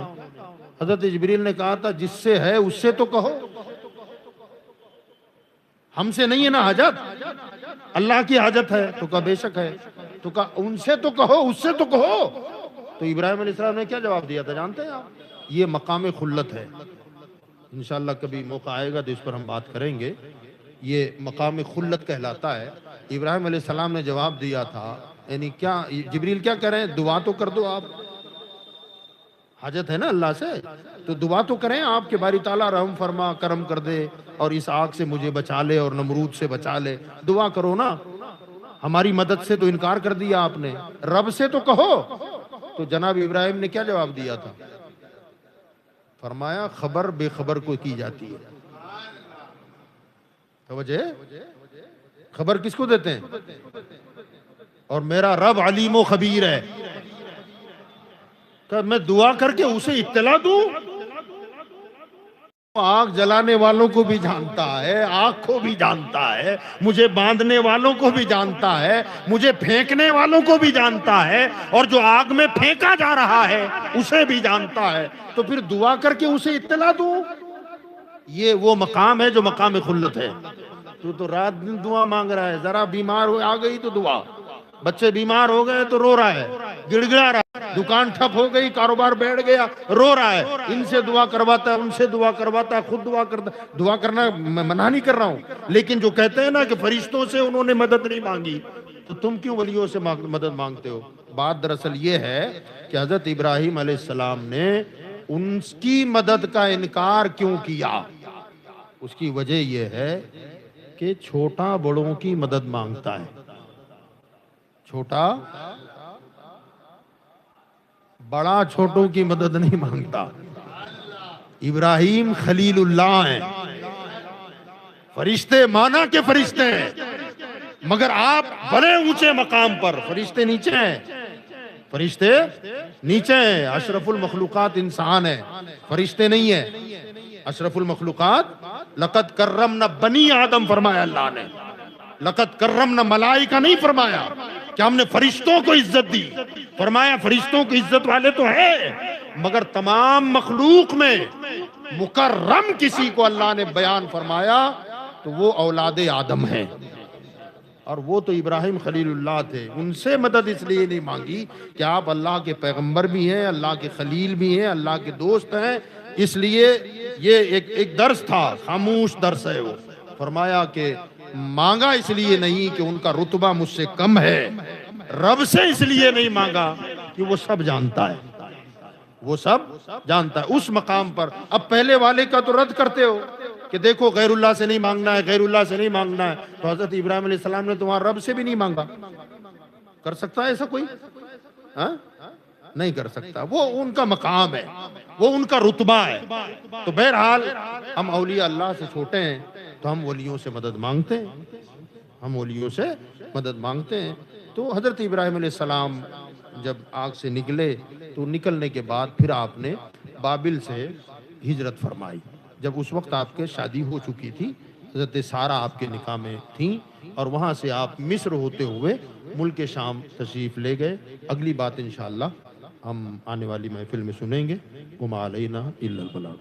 حضرت جبریل نے کہا تھا جس سے ہے اس سے تو کہو، ہم سے نہیں ہے نا حاجت، اللہ کی حاجت ہے، تو کہا بے شک ہے، تو کہا ان سے تو کہو، اس سے تو کہو۔ تو ابراہیم علیہ السلام نے کیا جواب دیا تھا جانتے ہیں آپ؟ یہ مقام خلت ہے، انشاءاللہ کبھی موقع آئے گا تو اس پر ہم بات کریں گے، یہ مقام خلت کہلاتا ہے۔ ابراہیم علیہ السلام نے جواب دیا تھا، یعنی کیا جبریل کیا کہہ رہے ہیں؟ دعا تو کر دو، آپ حاجت ہے نا اللہ سے، تو دعا تو کریں آپ کے باری تعالیٰ رحم فرما کرم کر دے اور اس آگ سے مجھے بچا لے اور نمرود سے بچا لے، دعا کرو نا، ہماری مدد سے تو انکار کر دیا آپ نے، رب سے تو کہو۔ تو جناب ابراہیم نے کیا جواب دیا تھا؟ فرمایا خبر بے خبر کو کی جاتی ہے، توجہ، خبر کس کو دیتے ہیں؟ اور میرا رب علیم و خبیر ہے، کہ میں دعا کر کے اسے اطلاع دوں؟ آگ جلانے والوں کو بھی جانتا ہے، آگ کو بھی جانتا ہے، مجھے باندھنے والوں کو بھی جانتا ہے، مجھے پھینکنے والوں کو بھی جانتا ہے، اور جو آگ میں پھینکا جا رہا ہے اسے بھی جانتا ہے، تو پھر دعا کر کے اسے اطلاع دوں؟ یہ وہ مقام ہے جو مقام خلت ہے۔ تو رات دن دعا مانگ رہا ہے، ذرا بیمار ہو آ گئی تو دعا، بچے بیمار ہو گئے تو رو رہا ہے، گڑ گڑا رہا ہے، دکان ٹھپ ہو گئی، کاروبار بیٹھ گیا، رو رہا ہے، ان سے دعا کرواتا ہے، ان سے دعا کرواتا ہے، خود دعا کرتا ہے۔ دعا کرنا میں منع نہیں کر رہا ہوں، لیکن جو کہتے ہیں نا کہ فرشتوں سے انہوں نے مدد نہیں مانگی، تو تم کیوں ولیوں سے مدد مانگتے ہو؟ بات دراصل یہ ہے کہ حضرت ابراہیم علیہ السلام نے ان کی مدد کا انکار کیوں کیا؟ اس کی وجہ یہ ہے کہ چھوٹا بڑوں کی مدد مانگتا ہے، چھوٹا بڑا چھوٹوں کی مدد نہیں مانگتا۔ ابراہیم خلیل اللہ ہیں، فرشتے مانا کے فرشتے ہیں، مگر آپ بڑے اونچے مقام پر، فرشتے نیچے ہیں، فرشتے نیچے ہیں، اشرف المخلوقات انسان ہے، فرشتے نہیں ہیں۔ اشرف المخلوقات لقد کرمنا بنی آدم فرمایا اللہ نے، لقد کرمنا ملائکہ نہیں فرمایا کہ ہم نے فرشتوں کو عزت دی، فرمایا فرشتوں کو عزت والے تو ہے، مگر تمام مخلوق میں مکرم کسی کو اللہ نے بیان فرمایا تو وہ اولاد آدم ہے، اور وہ تو ابراہیم خلیل اللہ تھے۔ ان سے مدد اس لیے نہیں مانگی کہ آپ اللہ کے پیغمبر بھی ہیں، اللہ کے خلیل بھی ہیں، اللہ کے دوست ہیں، اس لیے یہ ایک درس تھا، خاموش درس ہے وہ۔ فرمایا کہ مانگا اس لیے نہیں کہ ان کا رتبہ مجھ سے کم ہے، رب سے اس لیے نہیں مانگا کہ وہ سب جانتا ہے، وہ سب جانتا ہے اس مقام پر۔ اب پہلے والے کا تو رد کرتے ہو، کہ دیکھو غیر اللہ سے نہیں مانگنا ہے، غیر اللہ سے نہیں مانگنا ہے، تو حضرت ابراہیم علیہ السلام نے تمہارے رب سے بھی نہیں مانگا؟ کر سکتا ہے ایسا کوئی؟ ہاں نہیں کر سکتا، وہ ان کا مقام ہے، وہ ان کا رتبہ ہے۔ تو بہرحال ہم اولیاء اللہ سے چھوٹے ہیں تو ہم ولیوں سے مدد مانگتے ہیں، ہم ولیوں سے مدد مانگتے ہیں۔ تو حضرت ابراہیم علیہ السلام جب آگ سے نکلے تو نکلنے کے بعد پھر آپ نے بابل سے ہجرت فرمائی۔ جب اس وقت آپ کے شادی ہو چکی تھی، حضرت سارہ آپ کے نکاح میں تھیں، اور وہاں سے آپ مصر ہوتے ہوئے ملک شام تشریف لے گئے۔ اگلی بات انشاءاللہ ہم آنے والی محفل میں سنیں گے۔ وما علینا الا البلاغ۔